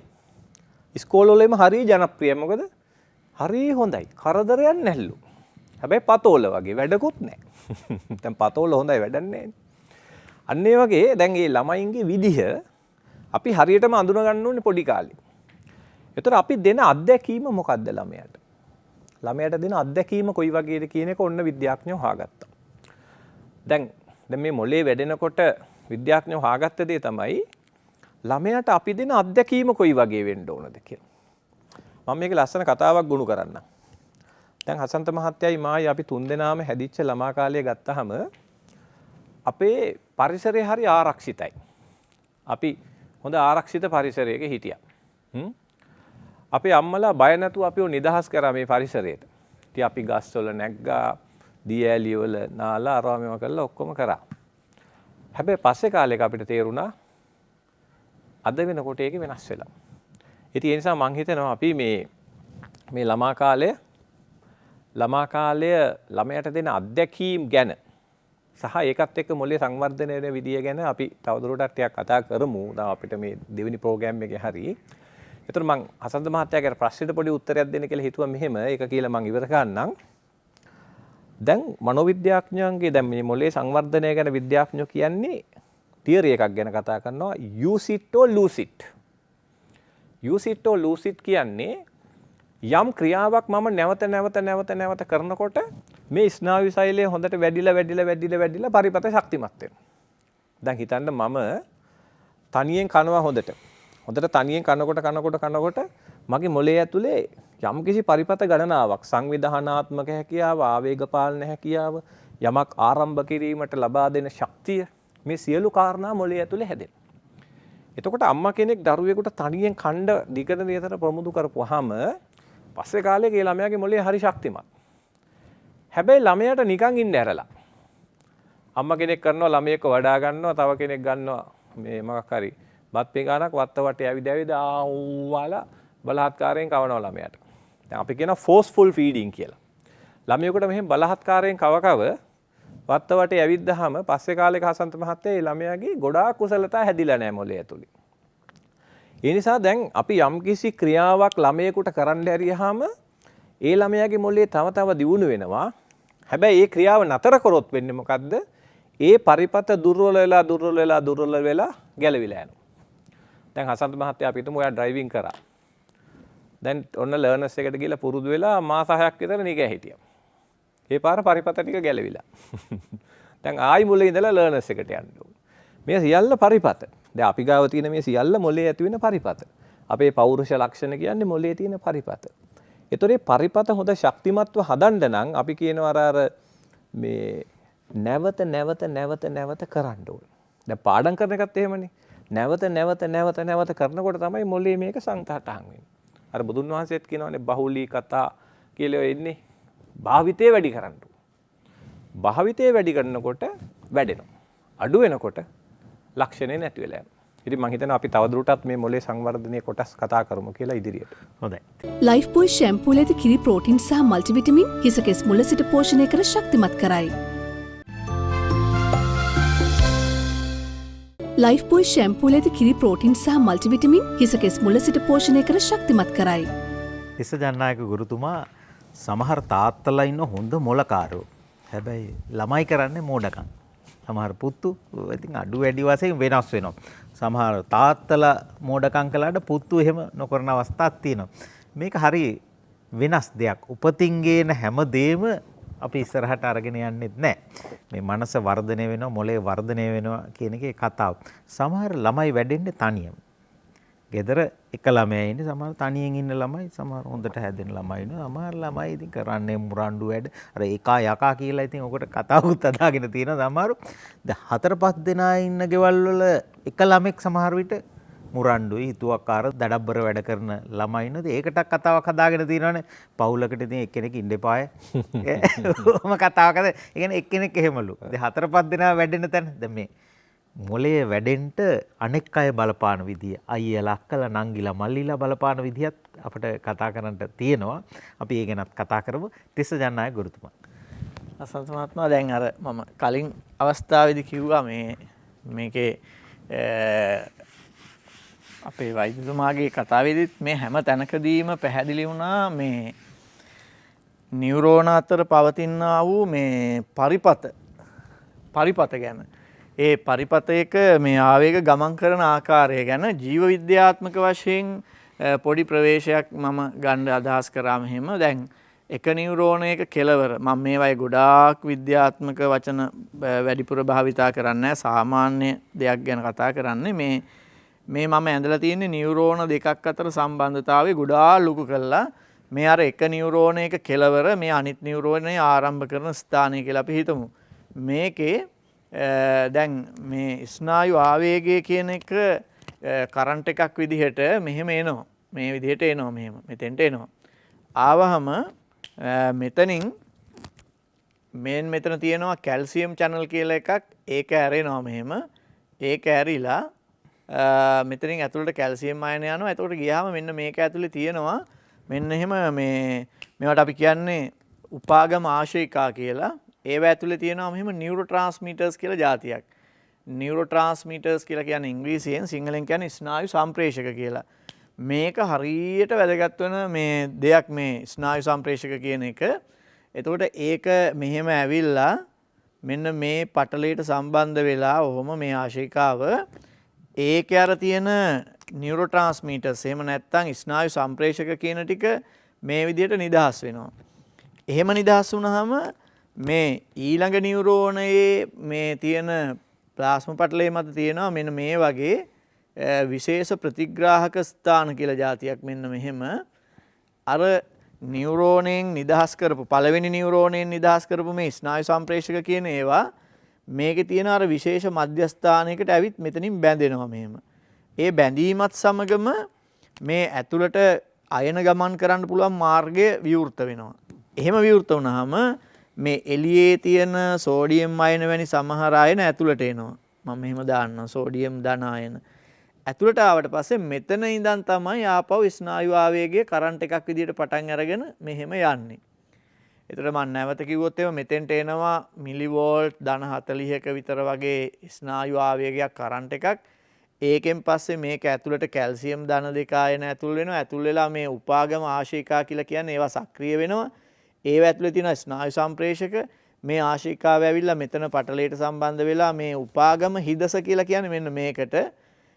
Speaker 3: ඉස්කෝල වලම හරිය ජනප්‍රියයි. මොකද? හරිය හොඳයි. කරදරයක් නැල්ලු. හැබැයි පතෝල වගේ වැඩකුත් නැහැ. දැන් පතෝල හොඳයි වැඩක් නැහැ. අන්න ඒ වගේ දැන් මේ ළමයින්ගේ විදිහ අපි හරියටම අඳුන ගන්න ඕනේ පොඩි කාලේ. ඒතර අපි දෙන අත්දැකීම මොකක්ද ළමයාට? ළමයාට දෙන අත්දැකීම කොයි වගේද කියන එක ඔන්න විද්‍යාඥයෝ හොයාගත්තා. දැන් මේ මොලේ වැඩෙනකොට විද්‍යාඥයෝ හොයාගත්ත දේ තමයි ළමයාට අපි දෙන අත්දැකීම කොයි වගේ වෙන්න ඕනද කියලා. මම මේක ලස්සන කතාවක් ගොනු කරන්නම්. දැන් හසන්ත මහත්තයයි මායි අපි තුන්දෙනාම හැදිච්ච ළමා කාලය ගත්තාම අපේ පරිසරය හරි ආරක්ෂිතයි. අපි හොඳ ආරක්ෂිත පරිසරයක හිටියා. අපේ අම්මලා බය නැතුව අපිව නිදහස් කරා මේ පරිසරයට. ඉතින් අපි ගස්වල නැග්ගා, දී ඇලි වල නාලා අරවා මේවා කරලා ඔක්කොම කරා. හැබැයි පස්සේ කාලෙක අපිට තේරුණා අද වෙනකොට ඒක වෙනස් වෙලා. ඉතින් ඒ නිසා මම හිතනවා අපි මේ ළමා කාලය ළමයට දෙන අත්දැකීම් ගැන සහ ඒකත් එක්ක මොලේ සංවර්ධනය වෙන විදිය ගැන අපි තවදුරටත් ටිකක් කතා කරමු. දැන් අපිට මේ දෙවෙනි ප්‍රෝග්‍රෑම් එකේ හරි. ඒතර මම හසන්ත මහත්තයාගේ ප්‍රශ්නෙට පොඩි උත්තරයක් දෙන්න කියලා හිතුවා මෙහෙම. ඒක කියලා මම ඉවර කරන්නම්. දැන් මනෝවිද්‍යාඥයන්ගේ දැන් මේ මොලේ සංවර්ධනය ගැන විද්‍යාඥයෝ කියන්නේ තියරි එකක් ගැන කතා කරනවා use it or lose it. use it or lose it කියන්නේ යම් ක්‍රියාවක් මම නැවත කරනකොට මේ ස්නායු ශෛලය හොඳට වැඩිලා පරිපත ශක්තිමත් වෙනවා. දැන් හිතන්න මම තනියෙන් කනවා හොඳට තනියෙන් කනකොට මගේ මොලේ ඇතුලේ යම්කිසි පරිපත ගණනාවක් සංවිධානාත්මක හැකියාව, ආවේග පාලන හැකියාව, යමක් ආරම්භ කිරීමට ලබා දෙන ශක්තිය මේ සියලු කාරණා මොලේ ඇතුලේ හැදෙනවා. එතකොට අම්මා කෙනෙක් දරුවෙකුට තනියෙන් කණ්ඩ දිගට නිතර ප්‍රමුදු කරපුවාම පස්සේ කාලේ ඒ ළමයාගේ මොලේ හරි ශක්තිමත්. හැබැයි ළමයාට නිකන් ඉන්න ඇරලා. අම්මා කෙනෙක් කරනවා ළමයෙක්ව වඩා ගන්නවා, තව කෙනෙක් ගන්නවා මේ මොකක් හරි බත් පිඟානක් වත්ත වටේ ඇවිද ආවලා බලහත්කාරයෙන් කවනවා ළමයාට. දැන් අපි කියනවා forceful feeding කියලා. ළමයෙකුට මෙහෙම බලහත්කාරයෙන් කව වත්ත වටේ ඇවිද්දාම පස්සේ කාලේක හසන්ත මහත්තයා ඒ ළමයාගේ ගොඩාක් කුසලතා හැදිලා නැහැ මොලේ ඇතුලේ. ඒ නිසා දැන් අපි යම්කිසි ක්‍රියාවක් ළමයෙකුට කරන්න හැරියාම ඒ ළමයාගේ මොලේ තව දියුණු වෙනවා. හැබැයි ඒ ක්‍රියාව නතර කරොත් වෙන්නේ මොකද්ද? ඒ පරිපත දුර්වල වෙලා ගැලවිලා යනවා. දැන් හසන්ත මහත්තයා අපි හිතමු ඔයා ඩ්‍රයිවිං කරා. දැන් ඔන්න ලර්නර්ස් එකට ගිහලා පුරුදු වෙලා මාස 6ක් විතර නිකන් හිටියා. ඒ පාර පරිපත ටික ගැලවිලා. දැන් ආයි මුලින් ඉඳලා ලර්නර්ස් එකට යන්න ඕන. මේ සියල්ල පරිපත. දැන් අපි ගාව තියෙන මේ සියල්ල මොලේ ඇති වෙන පරිපත. අපේ පෞරුෂ ලක්ෂණ කියන්නේ මොලේ තියෙන පරිපත. ඒතරේ පරිපත හොඳ ශක්තිමත්ව හදන්න නම් අපි කියනවා අර මේ නැවත කරන්න ඕන. දැන් පාඩම් කරන එකත් එහෙමනේ. නැවත කරනකොට තමයි මොලේ මේක සංතහටහන් වෙන්නේ. අර බුදුන් වහන්සේත් කියනවානේ බහුලී කතා කියලා එන්නේ. භාවිතේ වැඩි කරන්න ඕන. භාවිතේ වැඩි කරනකොට වැඩෙනවා. අඩු වෙනකොට ලක්ෂණේ නැති වෙලා යනවා. ඉතින් මම හිතනවා අපි තවදුරටත් මේ මොලේ සංවර්ධනයේ කොටස් කතා කරමු කියලා ඉදිරියට.
Speaker 1: හොඳයි.
Speaker 2: ලයිෆ් බොයි ෂැම්පූ ලෙද කිරි ප්‍රෝටීන් සහ මල්ටිවිටමින් හිසකෙස් මුල සිට පෝෂණය කර ශක්තිමත් කරයි. ලයිෆ් බොයි ෂැම්පූ ලෙද කිරි ප්‍රෝටීන් සහ මල්ටිවිටමින් හිසකෙස් මුල සිට පෝෂණය කර ශක්තිමත් කරයි.
Speaker 1: තිස්ස ජනනායක ගුරුතුමා සමහර තාත්තලා ඉන්න හොඳ මොලකාරෝ. හැබැයි ළමයි කරන්නේ මෝඩකම්. සමහර පුත්තු ඉතින් අඩු වැඩි වශයෙන් වෙනස් වෙනවා. සමහර තාත්තලා මෝඩකම් කළාට පුත්තු එහෙම නොකරන අවස්ථාවක් තියෙනවා. මේක හරි වෙනස් දෙයක්. උපතින් ගේන හැම දෙයක්ම අපි ඉස්සරහට අරගෙන යන්නෙත් නැහැ. මේ මනස වර්ධනය වෙනවා, මොලේ වර්ධනය වෙනවා කියන එකේ කතාව. සමහර ළමයි වැඩෙන්නේ තනියම. ගෙදර එක ළමයා ඉන්නේ, සමහර තනියෙන් ඉන්න ළමයි, සමහර හොඳට හැදෙන ළමයි ඉන්නවා. සමහර ළමයි ඉතින් කරන්නේ මුරණ්ඩු වැඩ. අර ඒකා යකා කියලා ඉතින් ඔකට කතාවකුත් අදාගෙන තියෙනවා. සමහරු දැන් 4-5 දෙනා ඉන්න ගෙවල් වල එක ළමෙක් සමහර විට මුරණ්ඩුයි, හිතුවක්කාර, දඩබ්බර වැඩ කරන ළමයි ඉන්නද ඒකට කතාවක් හදාගෙන තියෙනවානේ. පවුලකට ඉතින් එක්කෙනෙක් ඉන්න එපාය. ඔහොම කතාවකද? ඒ කියන්නේ එක්කෙනෙක් එහෙමලු. දැන් 4-5 දෙනා වැඩෙන තැන දැන් මේ මොලේ වැඩෙන්න අනෙක් අය බලපාන විදිය, අයියලා, අක්කලා, නංගිලා, මල්ලිලා බලපාන විදියත් අපිට කතා කරන්න තියෙනවා. අපි ඒ ගැනත් කතා කරමු. තිස්ස ජනනායක ගුරුතුමා.
Speaker 4: අසන්ත මහත්මයා දැන් අර මම කලින් අවස්ථාවේදී කිව්වා මේකේ අපේ වෛද්‍යතුමාගේ කතාවේදීත් මේ හැම තැනකදීම පැහැදිලි වුණා මේ නියුරෝන අතර පවතිනා වූ මේ පරිපත ගැන. ඒ පරිපතයක මේ ආවේග ගමන් කරන ආකාරය ගැන ජීව විද්‍යාත්මක වශයෙන් පොඩි ප්‍රවේශයක් මම ගන්න අදහස් කරාම එහෙම දැන් එක නියුරෝනයක කෙලවර මම මේවයි ගොඩාක් විද්‍යාත්මක වචන වැඩිපුර භාවිතා කරන්නේ නැහැ. සාමාන්‍ය දෙයක් ගැන කතා කරන්නේ මේ මම ඇඳලා තියෙන්නේ නියුරෝන දෙකක් අතර සම්බන්ධතාවය ගොඩාක් ලොකු කළා. මේ අර එක නියුරෝනයක කෙලවර මේ අනිත් නියුරෝනය ආරම්භ කරන ස්ථානය කියලා අපි හිතමු. මේකේ දැන් මේ ස්නායු ආවේගය කියන එක කරන්ට් එකක් විදිහට මෙහෙම එනවා. මේ විදිහට එනවා මෙහෙම. මෙතෙන්ට එනවා. ආවහම මෙතනින් මෙතන තියෙනවා කැල්සියම් channel කියලා එකක්. ඒක ඇරෙනවා මෙහෙම. ඒක ඇරිලා මෙතනින් ඇතුළට කැල්සියම් අයන යනවා. එතකොට ගියාම මෙන්න මේක ඇතුලේ තියෙනවා මෙන්න එහෙම මේවට අපි කියන්නේ උපාගම ආශයිකා කියලා. ඒව ඇතුලේ තියෙනවා මෙහෙම නියුරෝට්‍රාන්ස්මිටර්ස් කියලා જાතියක්. නියුරෝට්‍රාන්ස්මිටර්ස් කියලා කියන්නේ ඉංග්‍රීසියෙන්, සිංහලෙන් කියන්නේ ස්නායු සම්ප්‍රේෂක කියලා. මේක හරියට වැදගත් වෙන මේ දෙයක් මේ ස්නායු සම්ප්‍රේෂක කියන එක. එතකොට ඒක මෙහෙම ඇවිල්ලා මෙන්න මේ පටලයට සම්බන්ධ වෙලා ඔහොම මේ ආශිකාව ඒකේ අර තියෙන නියුරෝට්‍රාන්ස්මිටර්ස් එහෙම නැත්නම් ස්නායු සම්ප්‍රේෂක කියන ටික මේ විදිහට නිදහස් වෙනවා. එහෙම නිදහස් වුණාම මේ ඊළඟ නියුරෝනයේ මේ තියෙන ප්ලාස්ම පටලයේ මත තියෙනවා මෙන්න මේ වගේ විශේෂ ප්‍රතිග්‍රාහක ස්ථාන කියලා જાතියක් මෙන්න මෙහෙම අර නියුරෝණයෙන් නිදහස් කරපු පළවෙනි නියුරෝණයෙන් නිදහස් කරපු මේ ස්නායු සම්ප්‍රේෂක කියන ඒවා මේකේ තියෙන අර විශේෂ මධ්‍යස්ථානයකට ඇවිත් මෙතනින් බැඳෙනවා මෙහෙම. ඒ බැඳීමත් සමගම මේ ඇතුළට අයන ගමන් කරන්න පුළුවන් මාර්ගය විවෘත වෙනවා. එහෙම විවෘත වුණාම මේ එළියේ තියෙන සෝඩියම් අයන වැනි සමහර අයන ඇතුළට එනවා. මම මෙහෙම දාන්නම් සෝඩියම් ධන අයන. ඇතුළට ආවට පස්සේ මෙතන ඉඳන් තමයි ආපහු ස්නායු ආවේගයේ කරන්ට් එකක් විදියට පටන් අරගෙන මෙහෙම යන්නේ. ඒතර මම නැවත කිව්වොත් එහෙම මෙතෙන්ට එනවා මිලිවෝල්ට් ධන 40ක විතර වගේ ස්නායු ආවේගයක් කරන්ට් එකක්. ඒකෙන් පස්සේ මේක ඇතුළට කැල්සියම් ධන දෙක ආයන ඇතුල් වෙනවා. ඇතුල් වෙලා මේ උපාගම ආශිකා කියලා කියන්නේ ඒවා සක්‍රිය වෙනවා. ඒව ඇතුලේ තියෙන ස්නායු සම්ප්‍රේෂක මේ ආශිකාව ඇවිල්ලා මෙතන පටලයට සම්බන්ධ වෙලා මේ උපාගම හිදස කියලා කියන්නේ මෙන්න මේකට.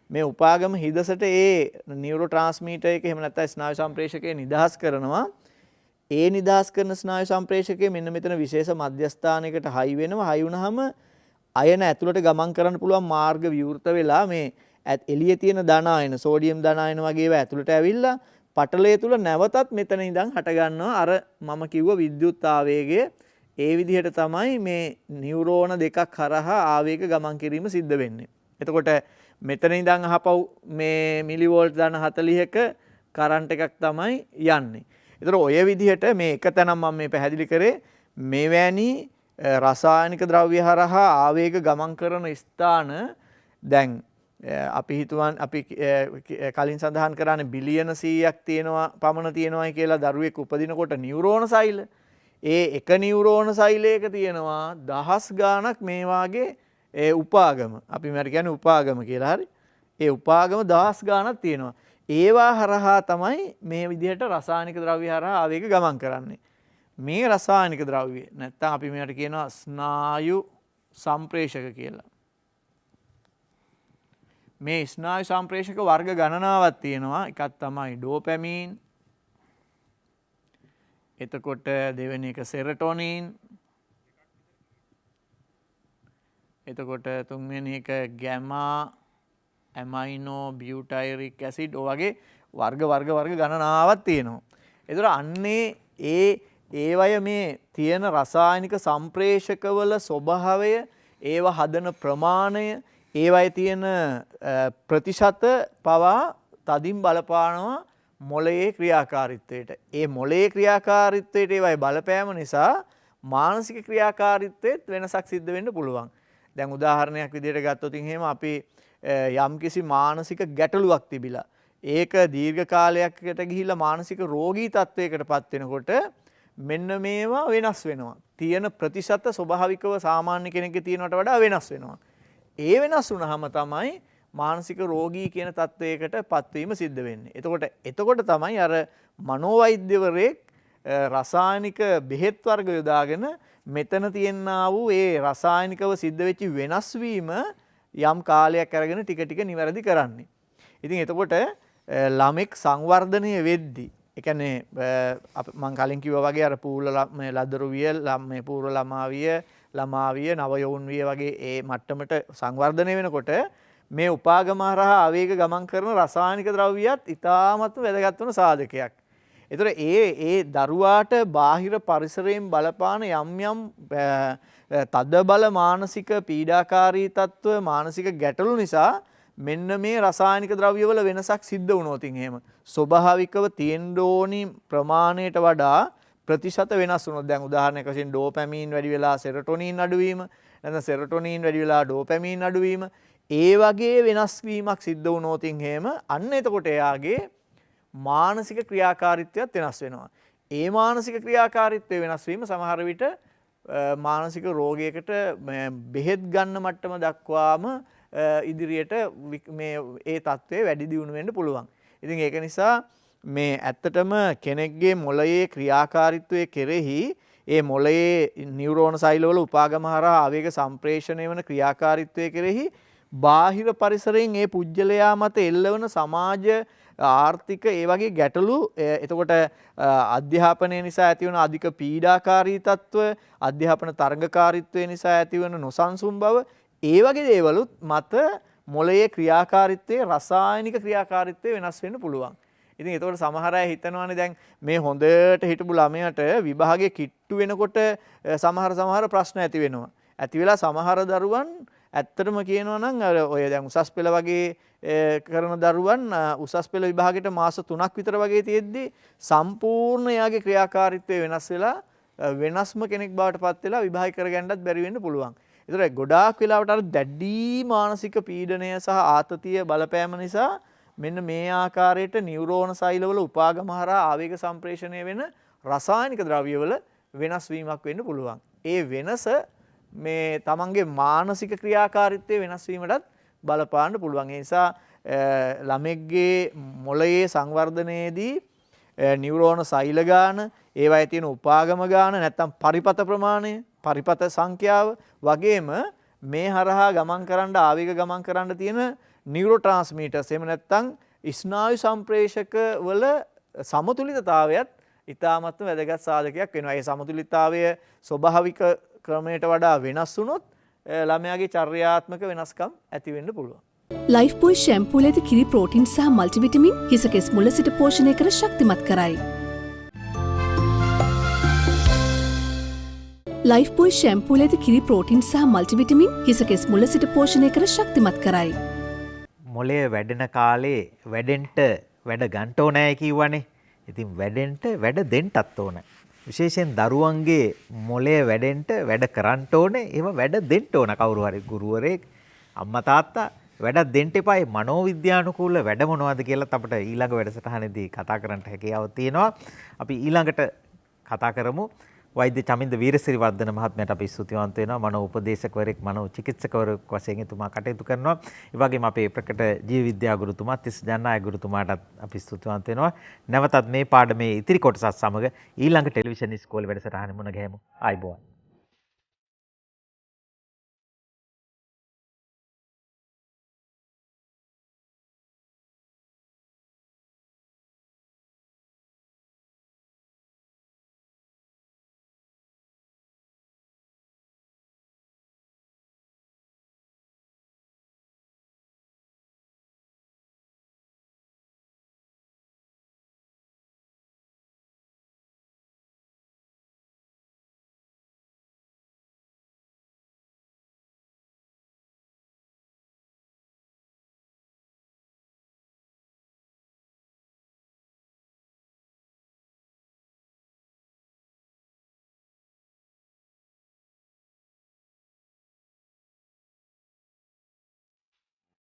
Speaker 4: මේ උපාගම හිදසට ඒ නියුරෝට්‍රාන්ස්මිටර් එක එහෙම නැත්නම් ස්නායු සම්ප්‍රේෂකය නිදහස් කරනවා. ඒ නිදහස් කරන ස්නායු සම්ප්‍රේෂකය මෙන්න මෙතන විශේෂ මධ්‍යස්ථානයකට හයි වෙනවා. හයි වුණාම අයන ඇතුළට ගමන් කරන්න පුළුවන් මාර්ග විවෘත වෙලා මේ එළියේ තියෙන ධන අයන සෝඩියම් ධන අයන වගේ ඒවා ඇතුළට ඇවිල්ලා පටලය තුල නැවතත් මෙතන ඉඳන් හට ගන්නවා අර මම කිව්ව විද්‍යුත් ආවේගය. ඒ විදිහට තමයි මේ නියුරෝන දෙකක් හරහා ආවේග ගමන් කිරීම සිද්ධ වෙන්නේ. එතකොට මෙතන ඉඳන් අහපව් මේ මිලිවෝල්ට් ධන 40ක කරන්ට් එකක් තමයි යන්නේ. ඒතර ඔය විදිහට මේ එක තැනක් මම මේ පැහැදිලි කරේ මෙවැනි රසායනික ද්‍රව්‍ය හරහා ආවේග ගමන් කරන ස්ථාන දැන් අපි හිතුවන් අපි කලින් සඳහන් කරන්නේ බිලියන 100ක් තියෙනවා පමණ තියෙනවායි කියලා දරුවෙක් උපදිනකොට නියුරෝන සෛල ඒ එක නියුරෝන සෛලයක තියෙනවා දහස් ගාණක් මේ වාගේ ඒ උපාගම අපි මට කියන්නේ උපාගම කියලා හරි ඒ උපාගම දහස් ගාණක් තියෙනවා ඒවා හරහා තමයි මේ විදිහට රසායනික ද්‍රව්‍ය හරහා ආවේග ගමන් කරන්නේ මේ රසායනික ද්‍රව්‍ය නැත්තම් අපි මේකට කියනවා ස්නායු සම්ප්‍රේෂක කියලා මේ ස්නායු සම්ප්‍රේෂක වර්ග ගණනාවක් තියෙනවා එකක් තමයි ඩෝපැමින් එතකොට දෙවෙනි එක සෙරටොනින් එතකොට තුන්වෙනි එක ගැමා ඇමයිනෝ බියුටයිරික් ඇසිඩ් ඔය වගේ වර්ග ගණනාවක් තියෙනවා. ඒතර අන්නේ ඒවය මේ තියෙන රසායනික සම්ප්‍රේෂකවල ස්වභාවය ඒව හදන ප්‍රමාණය ඒවයි තියෙන ප්‍රතිශත පවා තදින් බලපානවා මොළයේ ක්‍රියාකාරීත්වයට. ඒ මොළයේ ක්‍රියාකාරීත්වයට ඒවයි බලපෑම නිසා මානසික ක්‍රියාකාරීත්වයේත් වෙනසක් සිද්ධ වෙන්න පුළුවන්. දැන් උදාහරණයක් විදිහට ගත්තොත් එහෙම අපි යම්කිසි මානසික ගැටලුවක් තිබිලා ඒක දීර්ඝ කාලයකට ගිහිල්ලා මානසික රෝගී තත්වයකට පත් වෙනකොට මෙන්න මේවා වෙනස් වෙනවා. තියෙන ප්‍රතිශත ස්වභාවිකව සාමාන්‍ය කෙනෙක්ගේ තියෙනවට වඩා වෙනස් වෙනවා. ඒ වෙනස් වුණාම තමයි මානසික රෝගී කියන තත්වයකට පත්වීම සිද්ධ වෙන්නේ. එතකොට තමයි අර මනෝවෛද්‍යවරයෙක් රසායනික බෙහෙත් වර්ග යොදාගෙන මෙතන තියෙනා වූ ඒ රසායනිකව සිද්ධ වෙච්ච වෙනස් වීම යම් කාලයක් අරගෙන ටික ටික නිවැරදි කරන්නේ. ඉතින් එතකොට ළමෙක් සංවර්ධනය වෙද්දී ඒ කියන්නේ මම කලින් කිව්වා වගේ අර ලදරු විය මේ පූර්ව ළමාවිය නව යොවුන් විය වගේ ඒ මට්ටමට සංවර්ධනය වෙනකොට මේ උපාගම හරහා ආවේග ගමන් කරන රසායනික ද්‍රව්‍යයත් ඉතාමත් වැදගත් වෙන සාධකයක්. ඒතර ඒ දරුවාට බාහිර පරිසරයෙන් බලපාන යම් තදබල මානසික පීඩාකාරී තත්ත්ව මානසික ගැටලු නිසා මෙන්න මේ රසායනික ද්‍රව්‍යවල වෙනසක් සිද්ධ වුණොත් එහෙම ස්වභාවිකව තියෙන්න ඕනි ප්‍රමාණයට වඩා ප්‍රතිශත වෙනස් වුණොත් දැන් උදාහරණයක් වශයෙන් ඩෝපැමින් වැඩි වෙලා සෙරටොනින් අඩුවීම නැත්නම් සෙරටොනින් වැඩි වෙලා ඩෝපැමින් අඩුවීම ඒ වගේ වෙනස් වීමක් සිද්ධ වුණොත් එහෙම අන්න එතකොට එයාගේ මානසික ක්‍රියාකාරීත්වයත් වෙනස් වෙනවා. ඒ මානසික ක්‍රියාකාරීත්වය වෙනස් වීම සමහර විට මානසික රෝගයකට බෙහෙත් ගන්න මට්ටම දක්වාම ඉදිරියට මේ ඒ තත්ත්වය වැඩි දියුණු වෙන්න පුළුවන්. ඉතින් ඒක නිසා මේ ඇත්තටම කෙනෙක්ගේ මොළයේ ක්‍රියාකාරීත්වයේ කෙරෙහි ඒ මොළයේ නියුරෝන සෛලවල උපාගම හරහා ආවේග සම්ප්‍රේෂණය වන ක්‍රියාකාරීත්වයේ කෙරෙහි බාහිර පරිසරයෙන් ඒ පුජ්‍යලයා මත එල්ලවන සමාජ ආර්ථික ඒ වගේ ගැටලු එතකොට අධ්‍යාපනය නිසා ඇතිවන අධික පීඩාකාරී තත්ත්ව අධ්‍යාපන තරඟකාරීත්වය නිසා ඇතිවන නොසන්සුන් බව ඒ වගේ දේවලුත් මත මොළයේ ක්‍රියාකාරීත්වයේ රසායනික ක්‍රියාකාරීත්වය වෙනස් වෙන්න පුළුවන්. ඉතින් ඒතකොට සමහර අය හිතනවානේ දැන් මේ හොඳට හිටපු ළමයට විභාගයේ කිට්ටු වෙනකොට සමහර ප්‍රශ්න ඇති වෙනවා. ඇති වෙලා සමහර දරුවන් ඇත්තටම කියනවා නම් අර ඔය දැන් උසස් පෙළ වගේ කරන දරුවන් උසස් පෙළ විභාගයට මාස 3ක් විතර වගේ තියෙද්දි සම්පූර්ණ යාගේ ක්‍රියාකාරීත්වය වෙනස් වෙලා වෙනස්ම කෙනෙක් බවට පත් වෙලා විභාග කරගන්නත් බැරි වෙන්න පුළුවන්. ඒතර ගොඩාක් වෙලාවට අර දැඩි මානසික පීඩනය සහ ආතතිය බලපෑම නිසා මෙන්න මේ ආකාරයට නියුරෝන සෛලවල උපාගම හරහා ආවේග සම්ප්‍රේෂණය වෙන රසායනික ද්‍රව්‍යවල වෙනස් වීමක් වෙන්න පුළුවන්. ඒ වෙනස මේ තමන්ගේ මානසික ක්‍රියාකාරීත්වය වෙනස් වීමටත් බලපාන්න පුළුවන්. ඒ නිසා ළමෙක්ගේ මොළයේ සංවර්ධනයේදී නියුරෝන සෛල ගාන, ඒවායේ තියෙන උපාගම ගාන, නැත්නම් පරිපත ප්‍රමාණය, පරිපත සංඛ්‍යාව වගේම මේ හරහා ගමන් කරන්න ආවේග ගමන් කරන්න තියෙන නියුරෝට්‍රාන්ස්මීටර්ස් එහෙම නැත්නම් ස්නායු සම්ප්‍රේෂක වල සමතුලිතතාවයත් ඉතාමත්ම වැදගත් සාධකයක් වෙනවා. ඒ සමතුලිතතාවය ස්වභාවික ක්‍රමයට වඩා වෙනස් වුණොත් ළමයාගේ චර්යාත්මක වෙනස්කම් ඇති වෙන්න පුළුවන්.
Speaker 2: ලයිෆ් බොයි ෂැම්පූල ඇති කිරි ප්‍රෝටින් සහ මල්ටිවිටමින් හිසකෙස් මුල සිට පෝෂණය කර ශක්තිමත් කරයි. ලයිෆ් බොයි ෂැම්පූල ඇති කිරි ප්‍රෝටින් සහ මල්ටිවිටමින් හිසකෙස් මුල සිට පෝෂණය කර ශක්තිමත් කරයි.
Speaker 1: මොලය වැඩෙන කාලේ වැඩෙන්ට වැඩ ගන්න ඕනෑ කිව්වනේ. ඉතින් වැඩෙන්ට වැඩ දෙන්නත් ඕන. විශේෂයෙන් දරුවන්ගේ මොලය වැඩෙන්ට වැඩ කරන්න ඕනේ. ඒව වැඩ දෙන්න ඕන කවුරු හරි ගුරුවරයෙක් අම්මා තාත්තා වැඩක් දෙන්න එපා. මේ මනෝවිද්‍යානුකූල වැඩ මොනවද කියලා අපිට ඊළඟ වැඩසටහනේදී කතා කරන්න හැකියාව තියෙනවා. අපි ඊළඟට කතා කරමු. වෛද්‍ය චමින්ද වීරසිරිවර්ධන මහත්මයාට අපි ස්තුතිවන්ත වෙනවා. මනෝ උපදේශකවරයෙක්, මනෝ චිකිත්සකවරයෙක් වශයෙන් එතුමා කටයුතු කරනවා. ඒ වගේම අපේ ප්‍රකට ජීව විද්‍යා ගුරුතුමා තිස් ජනනායක ගුරුතුමාටත් අපි ස්තුතිවන්ත වෙනවා. නැවතත් මේ පාඩමේ ඉතිරි කොටසත් සමග ඊළඟ ටෙලිවිෂන් ඉස්කෝලේ වැඩසටහනෙ මුණ ගැහෙමු. ආයිබෝවන්.